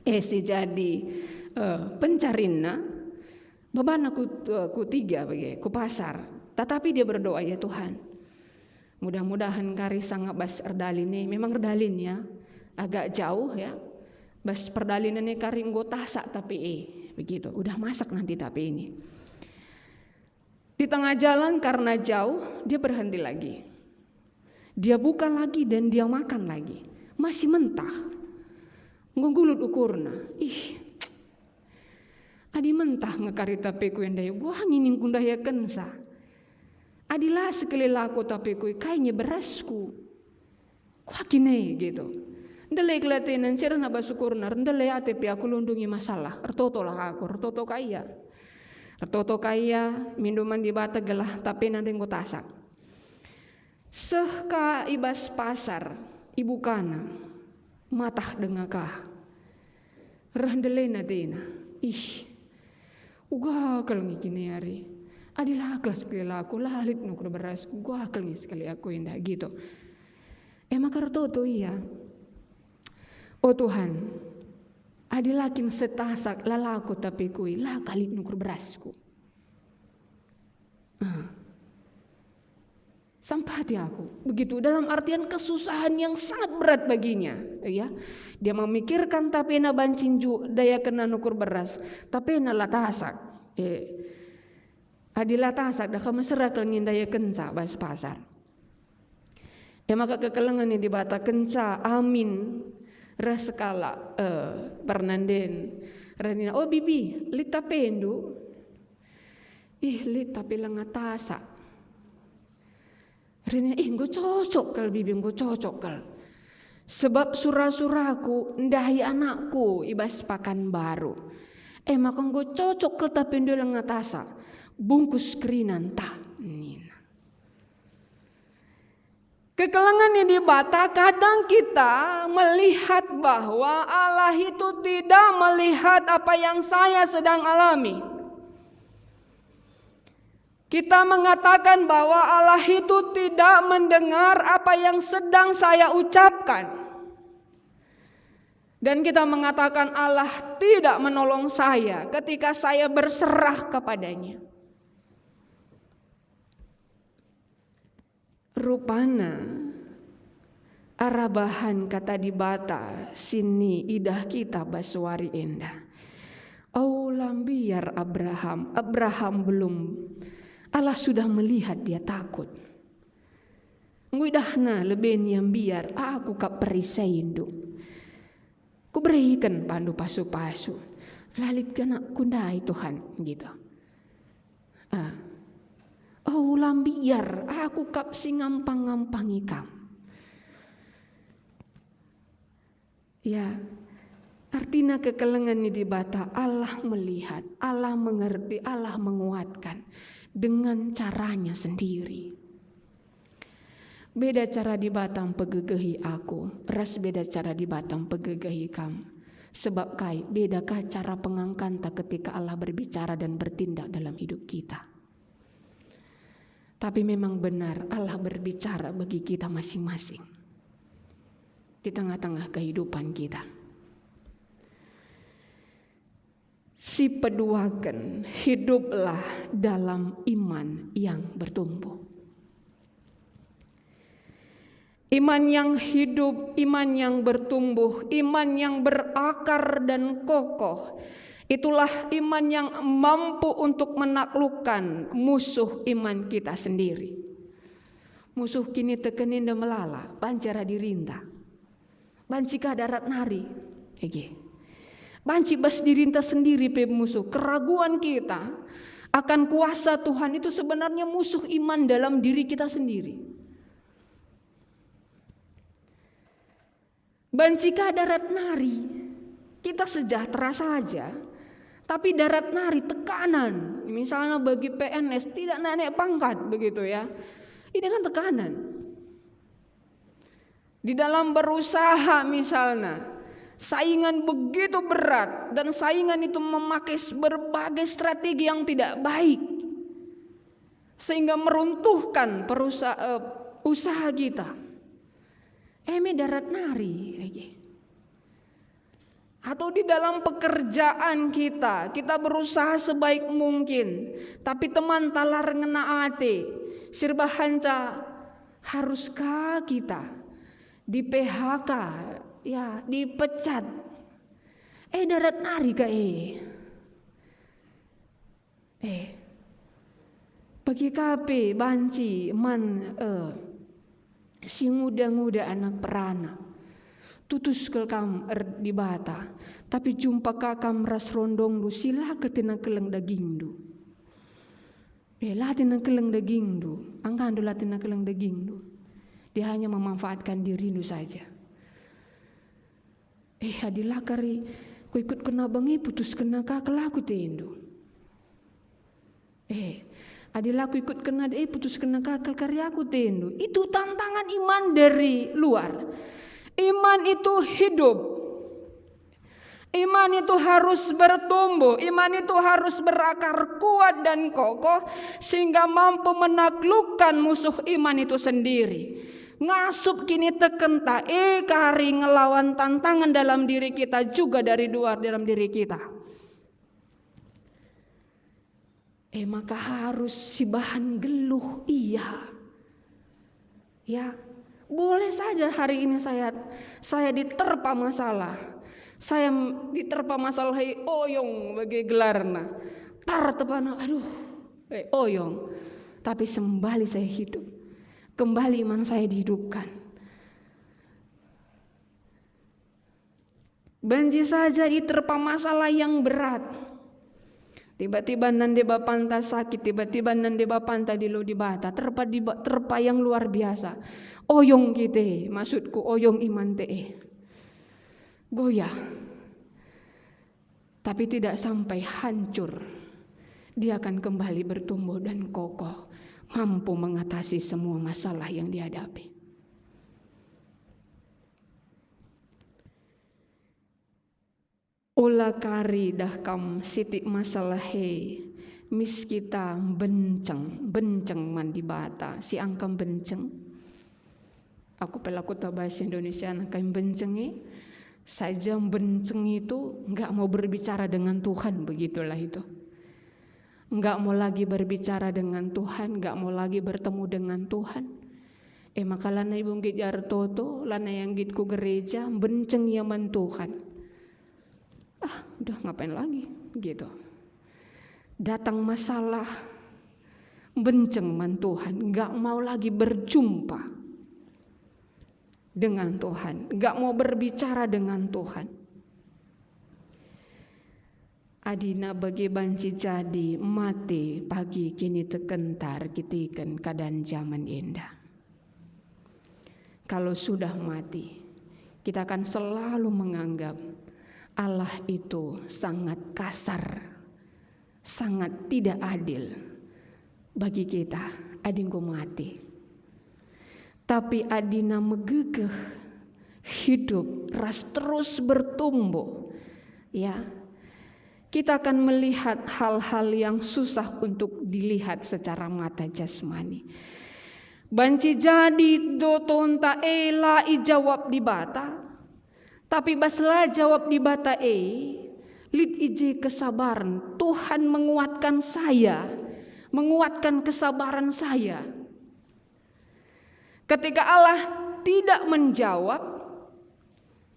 Speaker 4: si jadi pencarina beban aku tiga bagi ku pasar. Tetapi dia berdoa, ya Tuhan, mudah-mudahan kari sangat bas erdalin ini memang erdalin ya agak jauh ya. Bas perdalin ini kari nggo tasak tapi begitu udah masak nanti tapi ini. Di tengah jalan karena jauh dia berhenti lagi. Dia buka lagi dan dia makan lagi. Masih mentah. Nggulut ukurna. Adi mentah ngekari tapeku yang dayu. Gua nginin kundaya kensa. Adilah sekali laku tapeku kayaknya berasku. Gua kine gitu. Ndele kelatinan cerna basukurna. Ndele atepi aku lundungi masalah. Ertoto lah aku. Ertoto kaya. Ertoto kaya. Minuman di bata gelah. Tapi nanti nggo tasak. Sehka ibas pasar. Ibu kana. Matah dengakah. Randelena dena. Uga akal ngikini hari. Adilah akal sekali aku lalit nukur beras. Uga akal sekali aku indah gitu. Maka ertoto iya. Oh Tuhan, adilakin setasak lalaku tapi kui lah kalit nukur berasku. Sampai hati aku begitu dalam artian kesusahan yang sangat berat baginya ya. Dia memikirkan tapi na bancinju daya kena nukur beras tapi na latasak adilah tasak dah kamasera kelengin daya kenca bas pasar maka kekelengan di bata kenca amin raskala pernanden ranina oh bibi lita pendu lita pilang tasak Rina gue cocok kal bibi gue cocok kal. Sebab surah-surahku ndahi anakku ibas pakan baru. Maka gue cocok kal tapi ndolang ngatasa bungkus krinan tak. Kekelengan ini bata, kadang kita melihat bahwa Allah itu tidak melihat apa yang saya sedang alami. Kita mengatakan bahwa Allah itu tidak mendengar apa yang sedang saya ucapkan. Dan kita mengatakan Allah tidak menolong saya ketika saya berserah kepadanya. Rupana arabahan kata di bata sini idah kita basuari endah. Aulam biar Abraham belum, Allah sudah melihat dia takut. Ngudahna leben yang biar aku kap perisaindu. Ku berikan pandu pasu-pasu. Lalit kena kundai Tuhan gitu. Oh lambiar aku kap singampang-ngampangi kam. Ya, artinya kekelengan ini di bata Allah melihat, Allah mengerti, Allah menguatkan dengan caranya sendiri. Beda cara di batang pegegehi aku, ras beda cara di batang pegegehi kam. Sebab kai bedakah cara pengangkanta ketika Allah berbicara dan bertindak dalam hidup kita. Tapi memang benar Allah berbicara bagi kita masing-masing di tengah-tengah kehidupan kita. Si peduaken hiduplah dalam iman yang bertumbuh. Iman yang hidup, iman yang bertumbuh, iman yang berakar dan kokoh. Itulah iman yang mampu untuk menaklukkan musuh iman kita sendiri. Musuh kini tekenin dan melala, pancara dirinta. Banci darat nari. Banci bas dirinta sendiri pe musuh. Keraguan kita akan kuasa Tuhan itu sebenarnya musuh iman dalam diri kita sendiri. Banci darat nari. Kita sejahtera saja. Tapi darat nari tekanan, misalnya bagi PNS tidak naik pangkat begitu ya, ini kan tekanan. Di dalam berusaha misalnya, saingan begitu berat dan saingan itu memakai berbagai strategi yang tidak baik, sehingga meruntuhkan usaha kita. Darat nari lagi. Atau di dalam pekerjaan kita berusaha sebaik mungkin, tapi teman talar ngena ate, sirbahanca haruskah kita di PHK, ya dipecat, darat nari ka bagi kape banci man si muda-muda anak peranak. Tutus ke kam di bata, tapi jumpa kakam ras rondong lu sila ketina keleng daging du. Latina keleng daging du, angkandu latina keleng daging du. Dia hanya memanfaatkan diri du saja. Adilakari, ku ikut kena bangi putus kena kakelaku tendu. Adilaku ikut kena putus kena kakel karyaku tendu. Itu tantangan iman dari luar. Iman itu hidup. Iman itu harus bertumbuh. Iman itu harus berakar kuat dan kokoh sehingga mampu menaklukkan musuh iman itu sendiri. Ngasup kini tekenta kari ngelawan tantangan dalam diri kita juga dari luar dalam diri kita. Maka harus si bahan geluh iya. Ya. Boleh saja hari ini saya diterpa masalah. Saya diterpa masalah oyong bagi gelarna. Tar tepana aduh oyong. Tapi sembali saya hidup. Kembali iman saya dihidupkan. Banji saja diterpa masalah yang berat. Tiba-tiba nande bapanta sakit, tiba-tiba nande bapanta di bata, terpa yang luar biasa. Oyong kita, maksudku oyong iman te. Goyah. Tapi tidak sampai hancur. Dia akan kembali bertumbuh dan kokoh, mampu mengatasi semua masalah yang dihadapi. Ula kari dah kam sitik masalah he. Mis kita benceng mandi bata. Si angkam benceng. Aku pelaku bahasa Indonesia angkam benceng saja benceng itu nggak mau berbicara dengan Tuhan, begitulah itu. Nggak mau lagi berbicara dengan Tuhan, nggak mau lagi bertemu dengan Tuhan. Maka lana ibu git jartoto, lana yang git ku gereja, benceng yaman Tuhan. Udah ngapain lagi gitu. Datang masalah, benceng man Tuhan, nggak mau lagi berjumpa dengan Tuhan, nggak mau berbicara dengan Tuhan. Adina bagi banci jadi mati pagi kini tekentar kitikan keadaan zaman indah. Kalau sudah mati, kita akan selalu menganggap Allah itu sangat kasar, sangat tidak adil bagi kita. Adingku mati, tapi adina megegeh hidup ras terus bertumbuh, ya. Kita akan melihat hal-hal yang susah untuk dilihat secara mata jasmani. Banci jadi do tonta ela ijawab di bata, tapi baslah jawab di bata lid ije kesabaran. Tuhan menguatkan saya, menguatkan kesabaran saya. Ketika Allah tidak menjawab,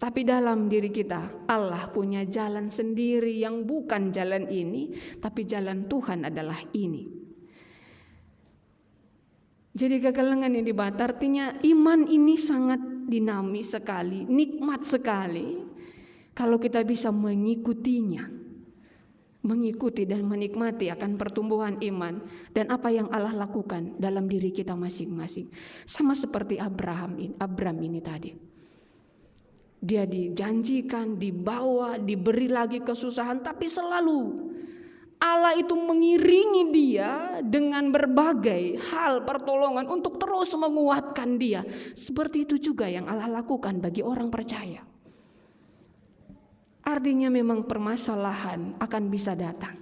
Speaker 4: tapi dalam diri kita Allah punya jalan sendiri yang bukan jalan ini, tapi jalan Tuhan adalah ini. Jadi kekalengan yang dibata artinya iman ini sangat dinamis sekali, nikmat sekali kalau kita bisa mengikutinya, mengikuti dan menikmati akan pertumbuhan iman dan apa yang Allah lakukan dalam diri kita masing-masing. Sama seperti Abraham ini tadi. Dia dijanjikan, dibawa, diberi lagi kesusahan, tapi selalu Allah itu mengiringi dia dengan berbagai hal pertolongan untuk terus menguatkan dia. Seperti itu juga yang Allah lakukan bagi orang percaya. Artinya memang permasalahan akan bisa datang.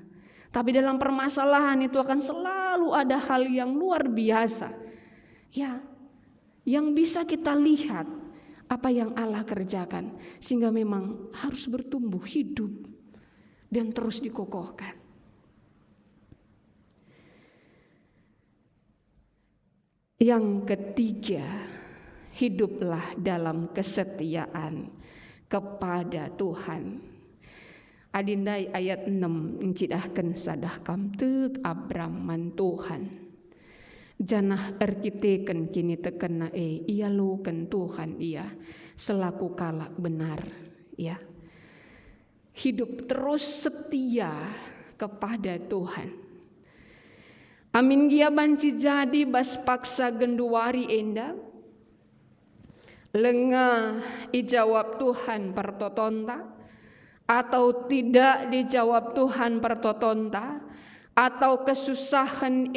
Speaker 4: Tapi dalam permasalahan itu akan selalu ada hal yang luar biasa. Ya, yang bisa kita lihat apa yang Allah kerjakan. Sehingga memang harus bertumbuh hidup dan terus dikokohkan. Yang ketiga, hiduplah dalam kesetiaan kepada Tuhan. Adindai ayat 6 incidahkan sadah kamtek Abram man Tuhan. Janah erkiteken kini tekena ia luken Tuhan ia selaku kalak benar, ya. Hidup terus setia kepada Tuhan. Amin gia banci jadi bas paksa genduari enda. Lengah ijawab Tuhan pertotonta, atau tidak dijawab Tuhan pertotonta, atau kesusahan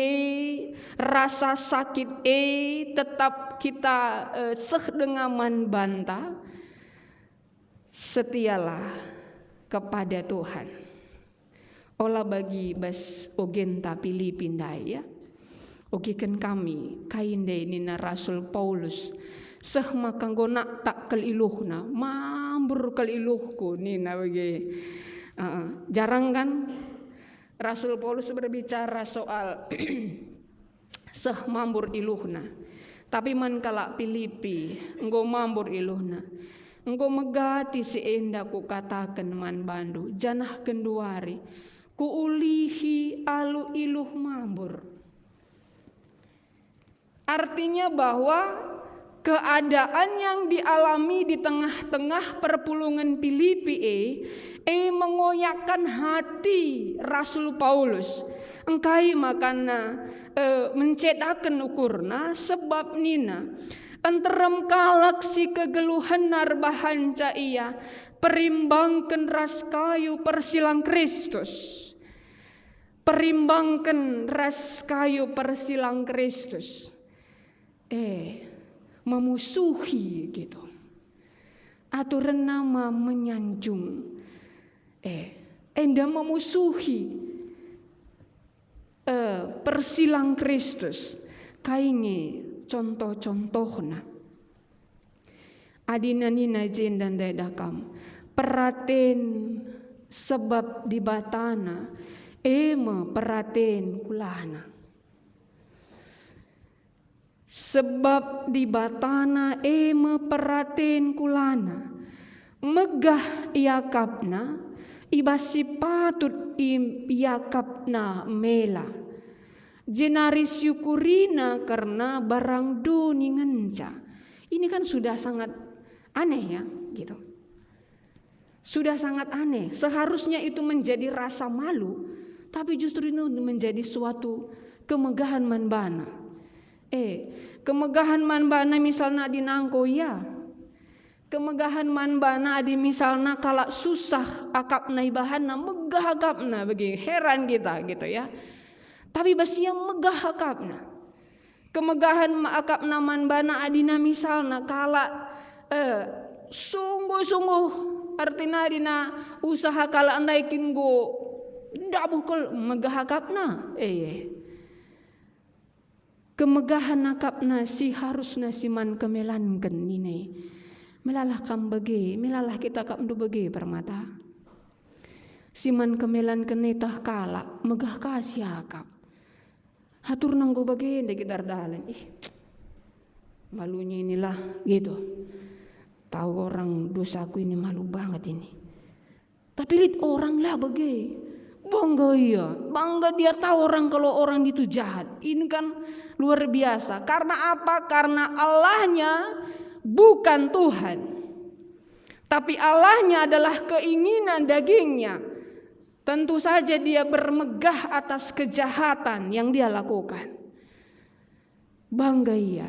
Speaker 4: rasa sakit tetap kita sedengaman banta. Setialah kepada Tuhan. Olah bagi bas ogenta Filipina ya. Ogikan kami kainde nina Rasul Paulus sehma kanggo nak tak keliluhna mambur keliluhku nina bagi jarang kan Rasul Paulus berbicara soal sehmambur iluhna, tapi man kala Filipi enggo mambur iluhna enggo megati si enda ku katakan man bandu janah genduari ku ulihi alu iluh mambur. Artinya bahwa keadaan yang dialami di tengah-tengah perpulungan Filipi mengoyakkan hati Rasul Paulus. Engkai makana mencedakan ukurna sebab nina enterem kalak si kegeluhan narbahanca ia perimbangkan ras kayu persilang Kristus. Perimbangkan ras kayu persilang Kristus. Memusuhi gitu. Aturan nama menyanjung. enda memusuhi persilang Kristus. Kainge contoh-contohna adina nina jen dan dadakam peraten sebab di batana peraten kulana, sebab di batana peraten kulana megah iakapna ibasi patut iakapna mela jenari syukurina karena barang doni ngenca. Ini kan sudah sangat aneh ya gitu. Sudah sangat aneh. Seharusnya itu menjadi rasa malu, tapi justru itu menjadi suatu kemegahan manbana. Kemegahan manbana misalnya di nangko ya. Kemegahan manbana adi misalnya kalau susah akapna ibahana megah akapna bagi heran kita gitu ya. Tapi basia megah akapna. Kemegahan akapna manbana adina misalnya kala sungguh-sungguh artinya dina usaha kala andaikin go ndak bukul megah akapna. Kemegahan akapna si harusna siman kemelanken nini. Melalah kam bege, melalah kita kam du bege permata. Siman kemelan kenetah kala megah kasih akap. Hatur nanggo bege ndek dardalen. Malunya inilah gitu. Tahu orang dosaku ini malu banget ini. Tapi lihat orang lah bege. Bangga iya, bangga dia tahu orang kalau orang itu jahat. Ini kan luar biasa. Karena apa? Karena Allahnya bukan Tuhan, tapi Allahnya adalah keinginan dagingnya. Tentu saja dia bermegah atas kejahatan yang dia lakukan. Bangga ia.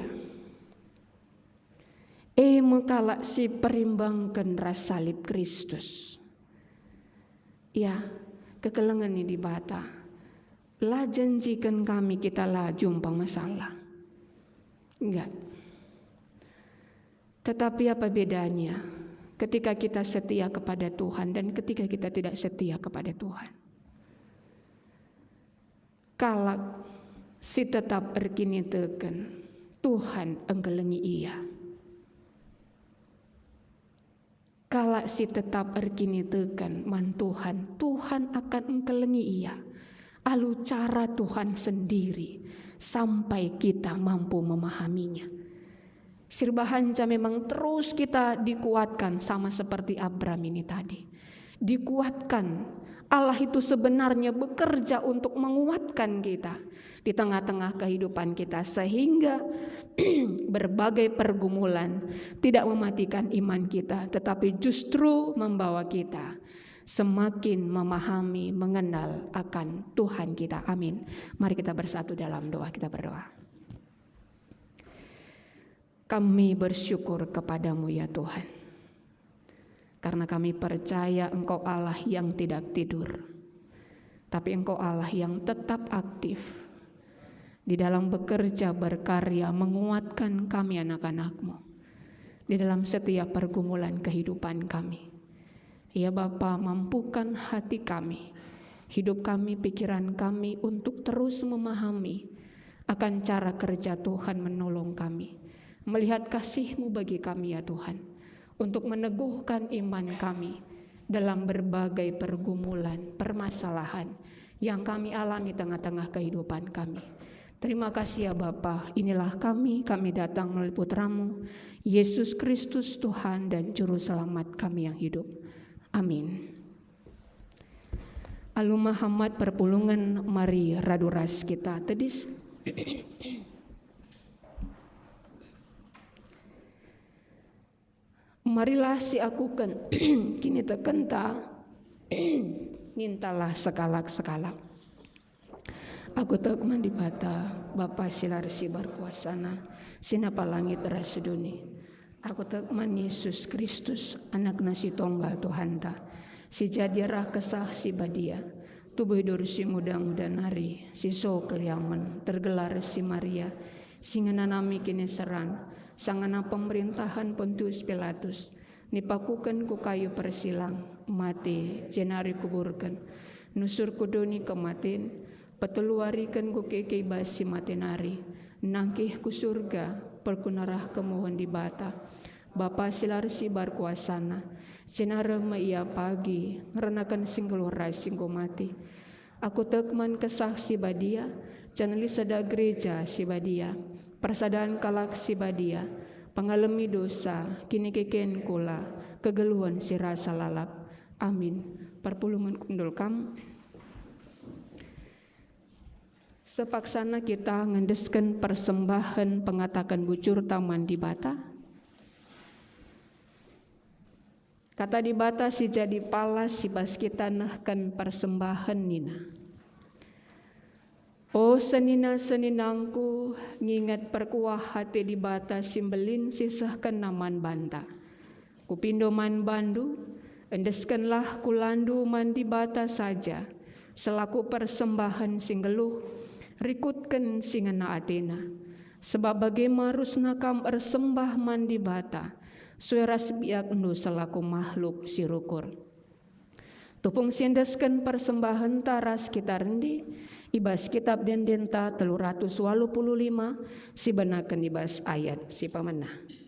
Speaker 4: Mekala si perimbangkan ras salib Kristus. Ya, kekelengan ini di bata. Lah janjikan kami kita lah jumpa masalah. Enggak. Tetapi apa bedanya ketika kita setia kepada Tuhan dan ketika kita tidak setia kepada Tuhan? Kalau si tetap erkini teken Tuhan enggelengi ia. Kalau si tetap erkini teken man Tuhan, Tuhan akan enggelengi ia. Alu cara Tuhan sendiri sampai kita mampu memahaminya. Sirbahanca memang terus kita dikuatkan sama seperti Abram ini tadi. Dikuatkan. Allah itu sebenarnya bekerja untuk menguatkan kita di tengah-tengah kehidupan kita. Sehingga berbagai pergumulan tidak mematikan iman kita. Tetapi justru membawa kita semakin memahami, mengenal akan Tuhan kita. Amin. Mari kita bersatu dalam doa, kita berdoa. Kami bersyukur kepadamu ya Tuhan, karena kami percaya Engkau Allah yang tidak tidur, tapi Engkau Allah yang tetap aktif di dalam bekerja, berkarya, menguatkan kami anak-anak-Mu di dalam setiap pergumulan kehidupan kami. Ya Bapa, mampukan hati kami, hidup kami, pikiran kami untuk terus memahami akan cara kerja Tuhan menolong kami. Melihat kasih-Mu bagi kami ya Tuhan, untuk meneguhkan iman kami dalam berbagai pergumulan, permasalahan yang kami alami tengah-tengah kehidupan kami. Terima kasih ya Bapa, inilah kami datang melalui Putra-Mu, Yesus Kristus Tuhan dan Juru Selamat kami yang hidup. Amin. Alu Muhammad perpulungan mari raduras kita tedis. Marilah si akukan kini tekenta nintalah sekalak-sekalak. Aku tak mandi bata Bapa silar si berkuasana sinapa langit raseduni. Aku tak man Yesus Kristus anak nasi tonggal Tuhan ta. Si jadirah kesah si badia. Tubuh hidur si muda-muda nari. Si so keliaman tergelar si Maria. Singana nami kini seran. Sangana pemerintahan Pontius Pilatus, nipakukan ku kayu persilang, mati jenari kuburkan, nusur kudoni kematin, peteluarikan ku keke basi matenari, nangkih ku surga, perkunarah kemohon di bata, Bapa silarsi barkuasana, jenara ia pagi, ngerenakan singgelurai singgo mati, aku tekman kesaksi badia, canali sada gereja si badia, persadaan kalak si badia, pengalami dosa, kini keken kula, kegeluhan si rasa lalap. Amin. Perpuluman kundul kam. Sepaksana kita ngendeskan persembahan pengatakan bucur taman di bata. Kata di bata si jadi pala si bas kita nahkan persembahan nina. Oh senina-seninangku ngingat perkuah hati di bata simbelin sisahkan naman banta. Kupindo man bandu, endeskanlah kulandu man di bata saja, selaku persembahan singgeluh, rikutkan singana atena. Sebab bagaimana rusna kam ersembah man di bata, sueras biak endo selaku makhluk sirukur. Tupung siendeskan persembahan taras kita rendi, ibas kitab dendenta 385 si benakan ibas ayat si pamanah.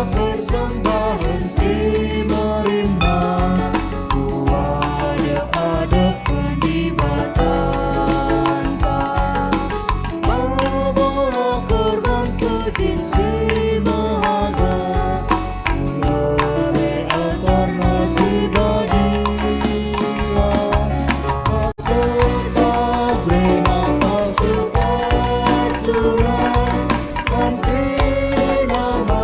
Speaker 5: Persembahan si merimbang, adep-adep pendibatan tak membawa korban pujian si mahaga, oleh karena si badia, tetap bernama surah menteri nama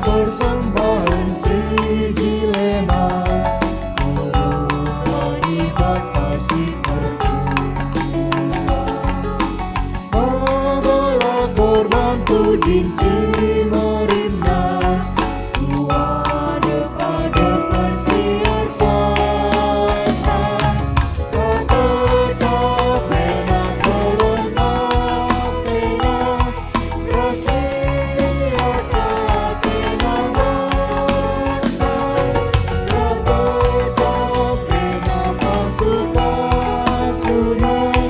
Speaker 5: persembahan si jilema, dibatasi pertumbuhan, membawa korban pujian si merimna, adep-adepan siar kuasa, tetap bena kolona pena, rasa kena bertai, tetap bena pasukan sedang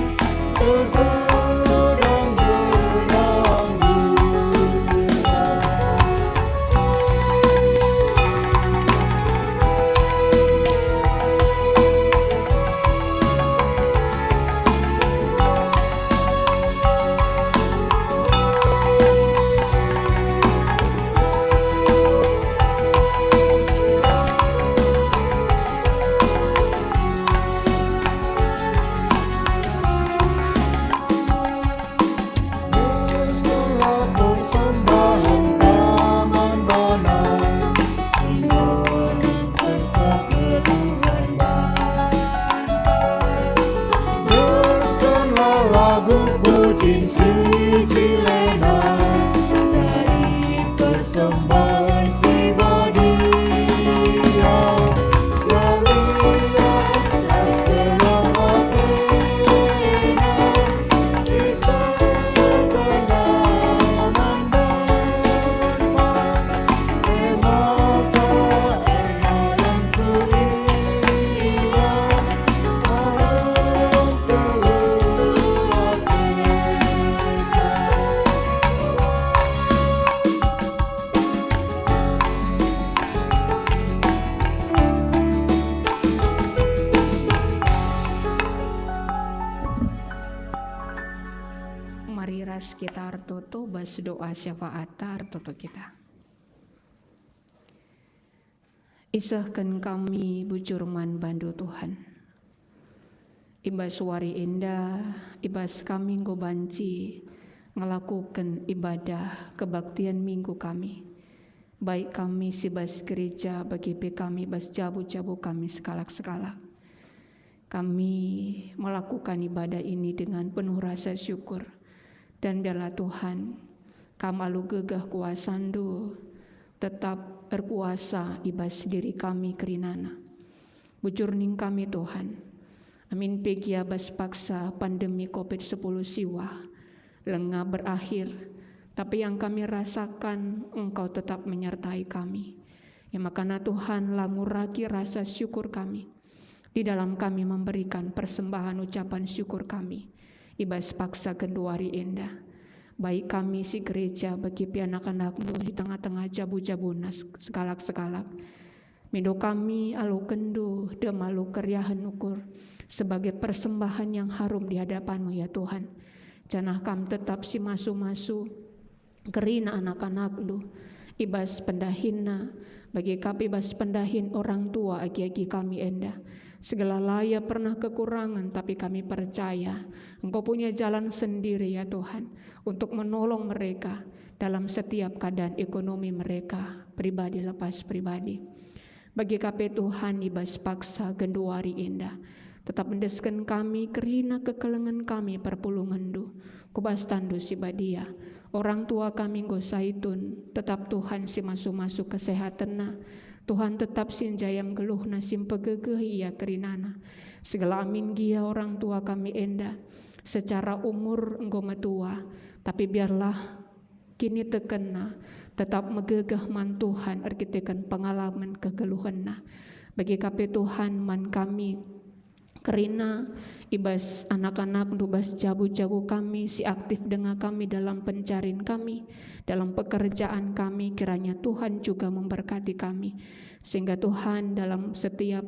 Speaker 5: berang-berang. Teruskanlah persembahan taman bana, sehingga keteguhan bantai. Teruskanlah lagu pujian si jilena, jadi persembahan si badia, yang lias ras kerang atena, disahkan naman berpat, remata ernalan kuliah, orang teluat kita.
Speaker 4: Mari ras kita artoto bas doa syafaat artoto kita. Isahkan kami bujur man bandu Tuhan. ibas wari indah, ibas kami nggo banci ngelakukan ibadah kebaktian minggu kami. Baik kami sibas gereja, bagi kami bas jabu-jabu kami sekalak-sekalak. Kami melakukan ibadah ini dengan penuh rasa syukur. Dan biarlah Tuhan, kamalu gegah kuasandu tetap berkuasa ibas diri kami kerinana. Bujur ning kami Tuhan. Amin pegi abas paksa pandemi COVID-10 siwa lengah berakhir, tapi yang kami rasakan Engkau tetap menyertai kami. Ya makanya Tuhan languraki rasa syukur kami di dalam kami memberikan persembahan ucapan syukur kami ibas paksa genduari endah. Baik kami si gereja bagi anak-anak di tengah-tengah jabu-jabuna sekalak-sekalak. Mindo kami alu kendu demalu keryahan ukur sebagai persembahan yang harum di hadapan-Mu ya Tuhan. Janah kam tetap si masu-masu kerina anak-anak du ibas pendahinna bagi kami ibas pendahin orang tua agi-agi kami endah. Segala laya pernah kekurangan, tapi kami percaya Engkau punya jalan sendiri ya Tuhan untuk menolong mereka dalam setiap keadaan ekonomi mereka pribadi lepas pribadi. Bagi KP Tuhan ibas paksa genduari indah, tetap mendeskan kami kerina kekelengan kami perpulungan du kubas tandu si badia. Orang tua kami nggo saitun, tetap Tuhan si masuk-masuk kesehatan Tuhan tetap sin jayam geluh nasim pegegeh iya kerinana. Segala amin gia orang tua kami enda secara umur enggo metua, tapi biarlah kini tekena tetap megegah man Tuhan arkitekan pengalaman kegeluhanna. Bagi KP Tuhan man kami kerina ibas anak-anak dubas jabu-jabu kami si aktif dengan kami dalam pencarian kami, dalam pekerjaan kami, kiranya Tuhan juga memberkati kami sehingga Tuhan dalam setiap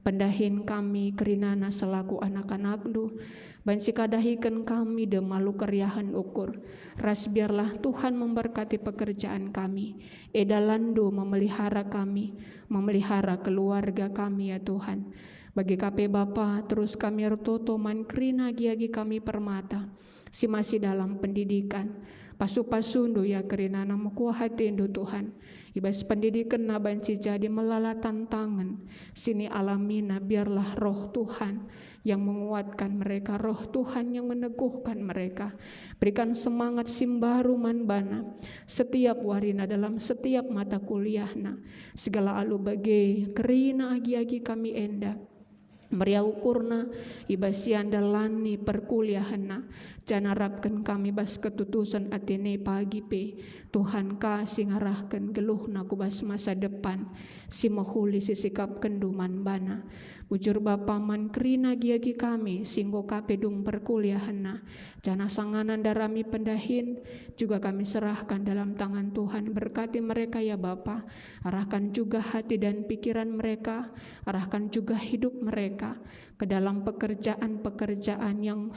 Speaker 4: pendahin kami kerinana selaku anak-anak du bansi kadahikan kami demalu keryahan ukur ras biarlah Tuhan memberkati pekerjaan kami edalandu memelihara kami, memelihara keluarga kami ya Tuhan. Bagi KP Bapa terus kami rototo man krina giagi kami permata si masih dalam pendidikan pasu-pasundu ya kerina nama kuahati indu Tuhan ibas pendidikan na banci jadi melala tantangan sini alamina biarlah roh Tuhan yang menguatkan mereka, roh Tuhan yang meneguhkan mereka, berikan semangat simbaru manbana setiap warina dalam setiap mata kuliahna segala alu bagi kerina agi-agi kami enda Maria ukurna ibasian dalani perkuliahanna janarapkan kami bas ketutusan atene pagi pe Tuhan kasih ngarahkan geluhna kubas masa depan si mahuli si sikap kenduman bana bujur bapa man krina giagi kami singgo kapedung perkuliahanna jana sanganan darami pendahin juga kami serahkan dalam tangan Tuhan. Berkati mereka ya Bapa, arahkan juga hati dan pikiran mereka, arahkan juga hidup mereka ke dalam pekerjaan-pekerjaan yang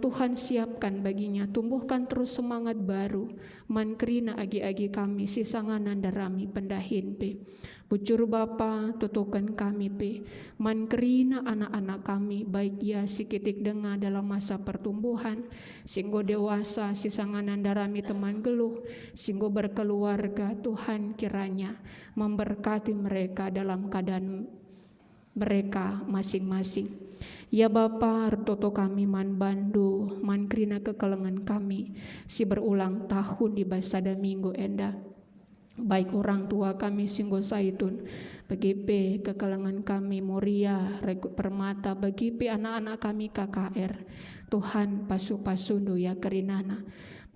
Speaker 4: Tuhan siapkan baginya. Tumbuhkan terus semangat baru man krina agi-agi kami sisanganan darami pendahin pe bucur Bapa tutukan kami pe man krina anak-anak kami baik ya sikitik denga dalam masa pertumbuhan singgo dewasa sisanganan darami teman geluh singgo berkeluarga. Tuhan kiranya memberkati mereka dalam keadaan mereka masing-masing. Ya Bapa, toto kami man bandu, man krina kekelengan kami, si berulang tahun di basada minggu enda. Baik orang tua kami singgo saitun, bagi pe kekelengan kami Moria, Rekut Permata, bagi pe anak-anak kami KKR. Tuhan pasu-pasundu ya kerinana.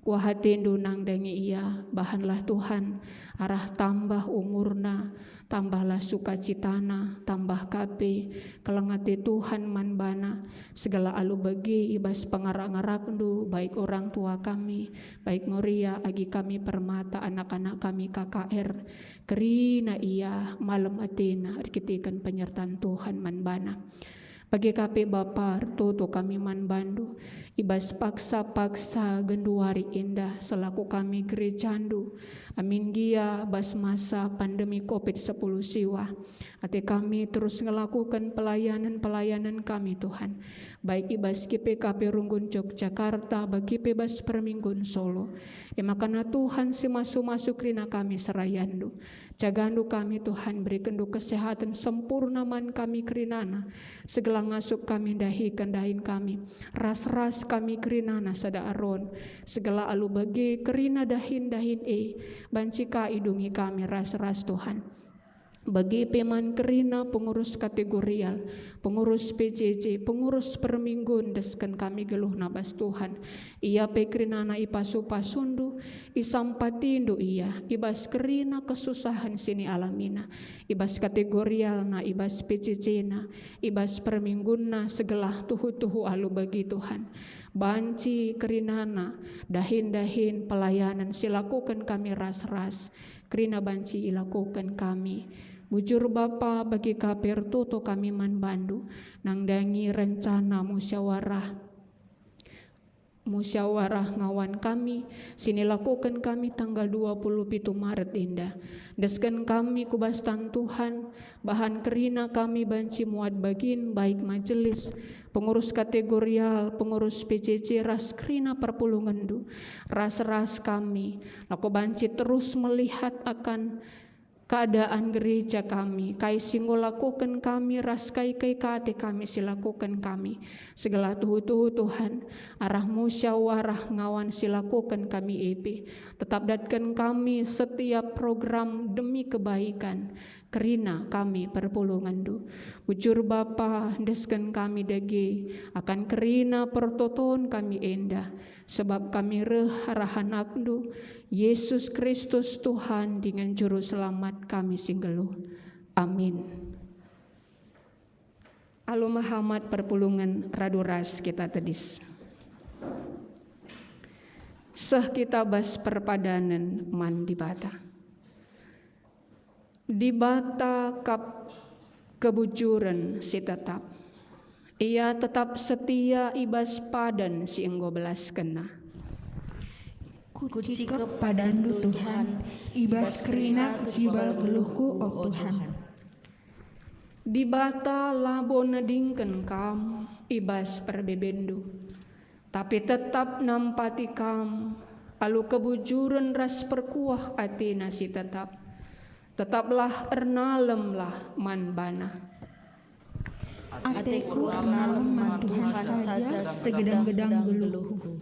Speaker 4: Kuahatindu nang dengi iya, bahanlah Tuhan, arah tambah umurna, tambahlah sukacitana, tambah kape, kelengati Tuhan manbana, segala alu bagi ibas pengarak-ngarakndu, baik orang tua kami, baik Moria, agi kami Permata, anak-anak kami KKR, kerina iya, malam atina, arkitikan penyertaan Tuhan manbana. Bagi KP Bapa Tutu kami man bandu, ibas paksa-paksa genduari indah selaku kami gerejandu. Amin gia bas masa pandemi COVID-10 siwa. Ate kami terus ngelakukan pelayanan-pelayanan kami Tuhan. Baik ibas KP Runggun Yogyakarta, bagi bebas Perminggun Solo. Emakana Tuhan si masuk rina kami serayandu. Jagandu kami Tuhan, berikendu kesehatan sempurna man kami kerinana. Segala ngasuk kami dahin kami. Ras-ras kami kerinana sada aron. Segala alu bagi kerina dahin bancika idungi kami ras-ras Tuhan. Bagi peman kerina pengurus kategorial, pengurus PJJ, pengurus perminggun desken kami geluh nabas Tuhan. Ia pekrinana ipasu pasundu, isampatindu iya, ibas kerina kesusahan sini alamina, ibas kategorial na, ibas PJJ na, ibas perminggun na, segala tuhu-tuhu alu bagi Tuhan. Banci kerinana, dahin pelayanan silakukan kami ras-ras, kerina banci ilakukan kami. Bujur Bapa bagi KP Tutu kami man bandu, nangdangi rencana musyawarah ngawan kami, sini lakukan kami tanggal 27 Maret indah. Desken kami kubastan Tuhan, bahan kerina kami banci muat bagin, baik majelis, pengurus kategorial, pengurus PJJ, ras kerina perpulungandu, ras-ras kami, laku banci terus melihat akan keadaan gereja kami, kai singgo lakukan kami, ras kai kate kami silakukan kami. Segala tuhu Tuhan, arah musyawarah ngawan silakukan kami EP. Tetap datkan kami setiap program demi kebaikan. Kerina kami perpulungandu. Bujur Bapa desken kami dage akan kerina pertoton kami endah. Sebab kami arahan akdu Yesus Kristus Tuhan dengan juru selamat kami singgeluh. Amin. Alu Muhammad perpulungan raduras kita tedis. Seh kita bas perpadanan man di bata. Di bata kap kebujuran si tetap. Ia tetap setia ibas padan si enggo belas kena.
Speaker 3: Kuci kepadandu Tuhan, ibas kerina kecibal geluhku o Tuhan.
Speaker 4: Di bata labo nedingken kam ibas perbebendu. Tapi tetap nampati kam alu kebujuran ras perkuah atina si tetap. Tetaplah ernalemlah man bana.
Speaker 3: Ateku ernalem man Tuhan saja segedang-gedang geluhku.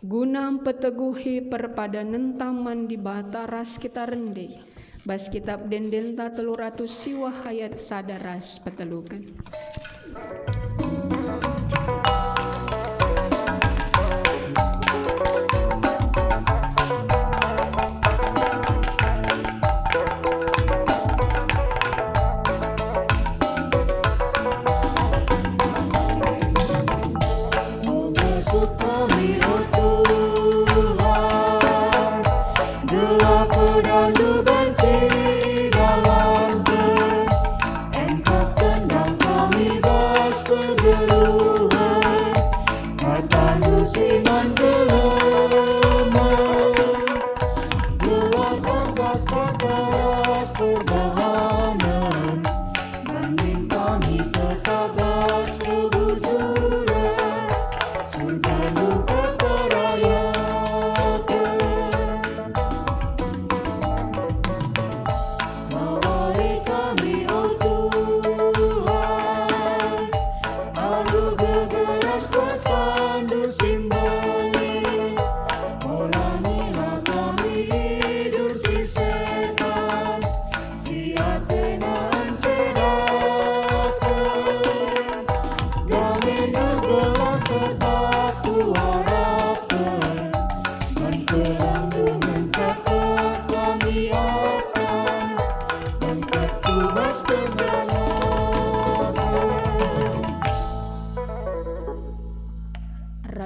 Speaker 4: Guna peteguhi perpadanan taman di bata ras kita rende. Bas kitab dendenta 300 siwa hayat sadaras petelukan.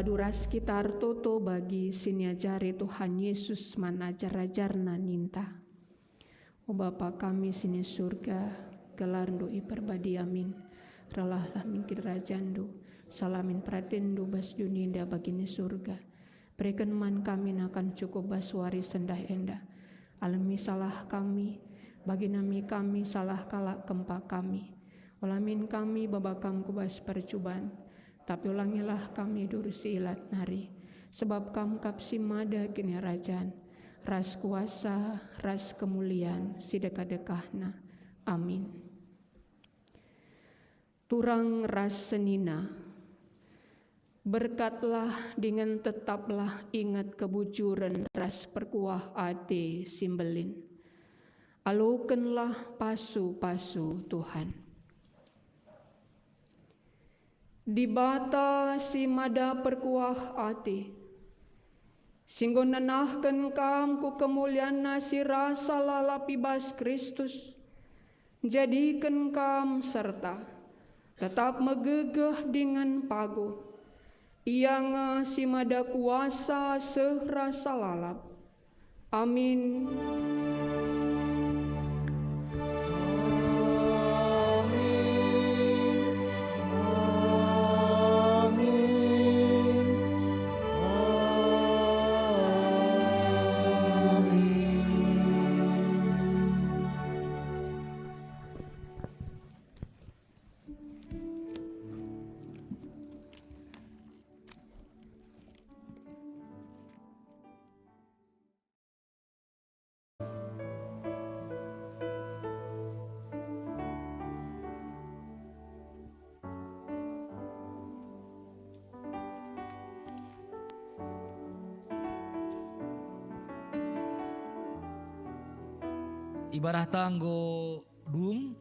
Speaker 4: Raduras kita artoto bagi siniajari Tuhan Yesus manajar-ajarna ninta. O Bapa kami sini surga, gelar doi perbadi amin. relahlah mingkir rajandu, salamin pratendu bas duninda bagini surga. Berikan man kami akan cukup bas wari sendah endah. Alami salah kami, bagi nami kami salah kalak kempa kami. Ulamin kami babakam kubas percubaan, tapi ulangilah kami dursi ilat nari. Sebab kam kapsi mada kini rajan, ras kuasa, ras kemuliaan, sideka-dekahna. Amin. Turang ras senina, berkatlah dengan tetaplah ingat kebujuran ras perkuah ate simbelin. Alukanlah pasu-pasu Tuhan. Di bata si mada perkuah ati, singgo nanahkan kam ku kemuliaan si rasa lalapi bas Kristus, jadikan kam serta tetap megegeh dengan pagu, yang si mada kuasa serasa lalap. Amin.
Speaker 1: Ibadah tanggo dung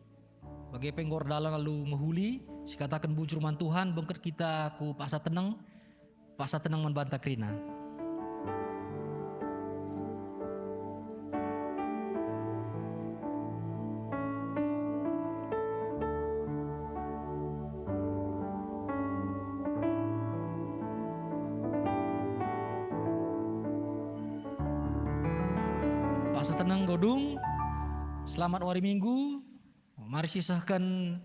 Speaker 1: bagai penggor dalan lalu mehuli sikatakan bujur man Tuhan bengket kita ku pasa tenang man banta krina. Pasa tenang godung. Selamat hari Minggu. Mari sisahkan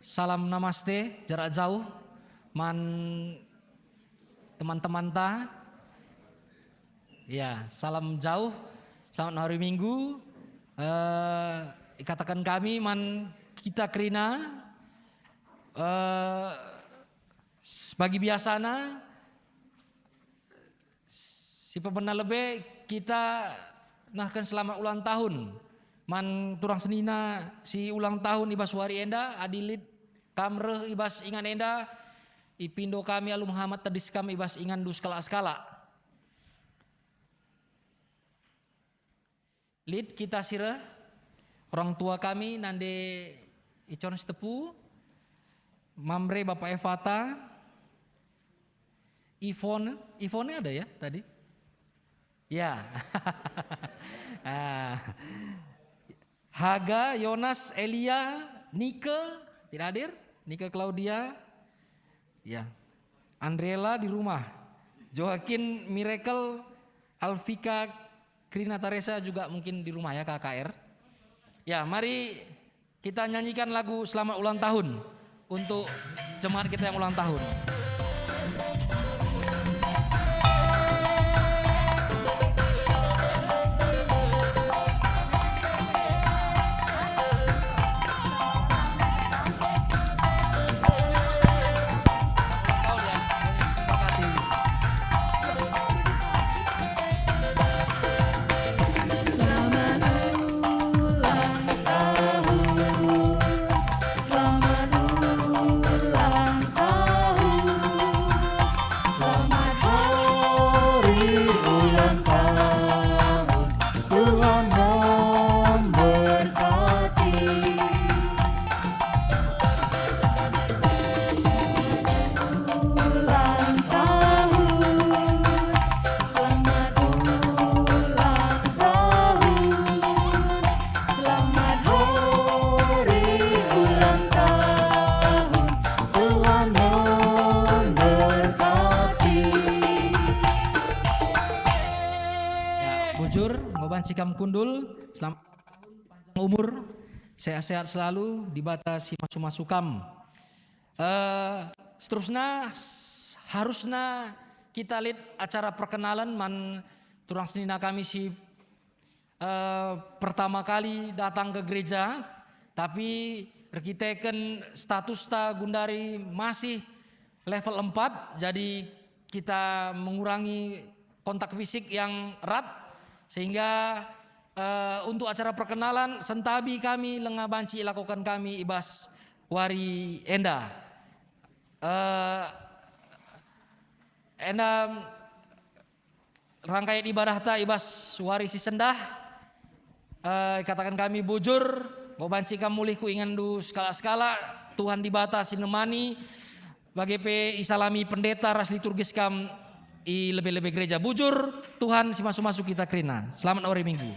Speaker 1: salam namaste jarak jauh man teman-teman ta. Ya, salam jauh. Selamat hari Minggu. Katakan kami man kita krina bagi biasana si pemena lebih kita nahkan selamat ulang tahun. Man turang senina si ulang tahun ibas wari enda adilit kamreh ibas ingan enda ipindo kami alu Muhammad tadis kami ibas ingan dus skala. Lid kita sirah orang tua kami nande icon setepu mamre Bapak Evata Ivone ada ya tadi ya. Haga, Yonas, Elia, Nike tidak hadir, Nike Claudia, ya, Andrela di rumah, Joaquin, Miracle, Alfika, Krina Teresa juga mungkin di rumah ya KKR. Ya, mari kita nyanyikan lagu Selamat Ulang Tahun untuk jemaat kita yang ulang tahun. Sikam Kundul, selamat umur, sehat-sehat selalu, dibatasi masuk-masukam. Seterusnya harusnya kita lihat acara perkenalan man turang senina kami si pertama kali datang ke gereja, tapi rekiteken status ta Gundari masih level 4, jadi kita mengurangi kontak fisik yang erat, sehingga untuk acara perkenalan sentabi kami lenga banci lakukan kami ibas wari enda. Enda rangkaian ibadah ta ibas wari si sendah, katakan kami bujur mau banci kam mulih ku ingandu skala-skala Tuhan dibatasi nemani bagi pe isalami pendeta ras liturgis kam i lebih-lebih gereja bujur Tuhan si masuk-masuk kita krina. Selamat ori Minggu.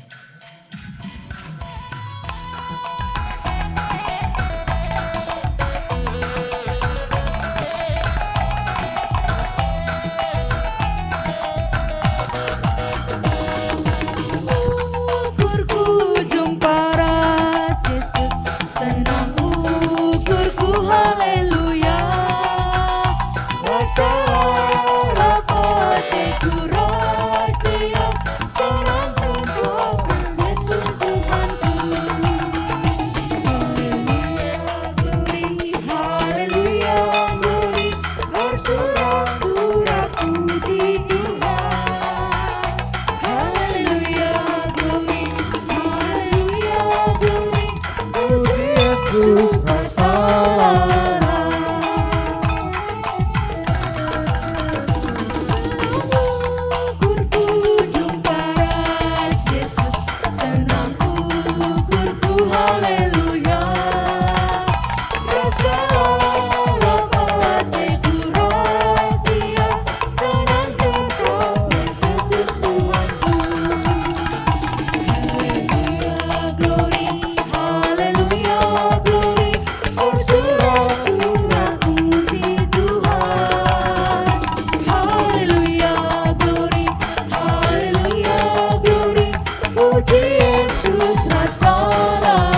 Speaker 3: Ukurku jumpa ras Yesus, senang ukurku haleluya. Masalah hatiku rahasia, serang engkau Yesus Tuhanku. Haleluya, glory, bersorak-sorak puji Tuhan. Haleluya, glory, puji Yesus Rasalah. Ukurku jumpa ras Yesus, senang ukurku haleluya. Rasalah hatiku rahasia, senang tetap Yesus Tuhanku. Haleluya, glory, bersorak-sorak puji Tuhan. Haleluya, glory, puji Yesus Rasalah.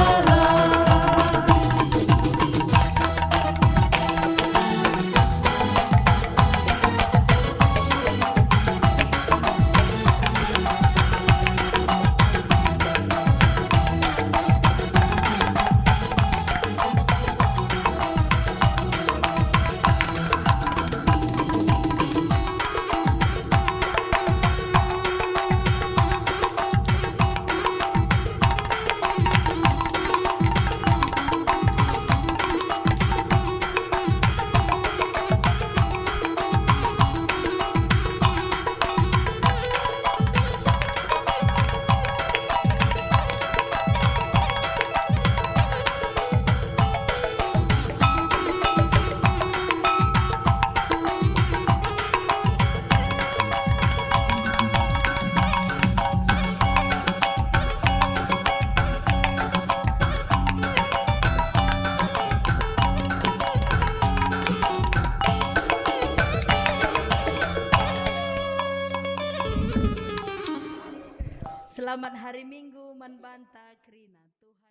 Speaker 3: Selamat hari Minggu, Manbanta Krina. Tuhan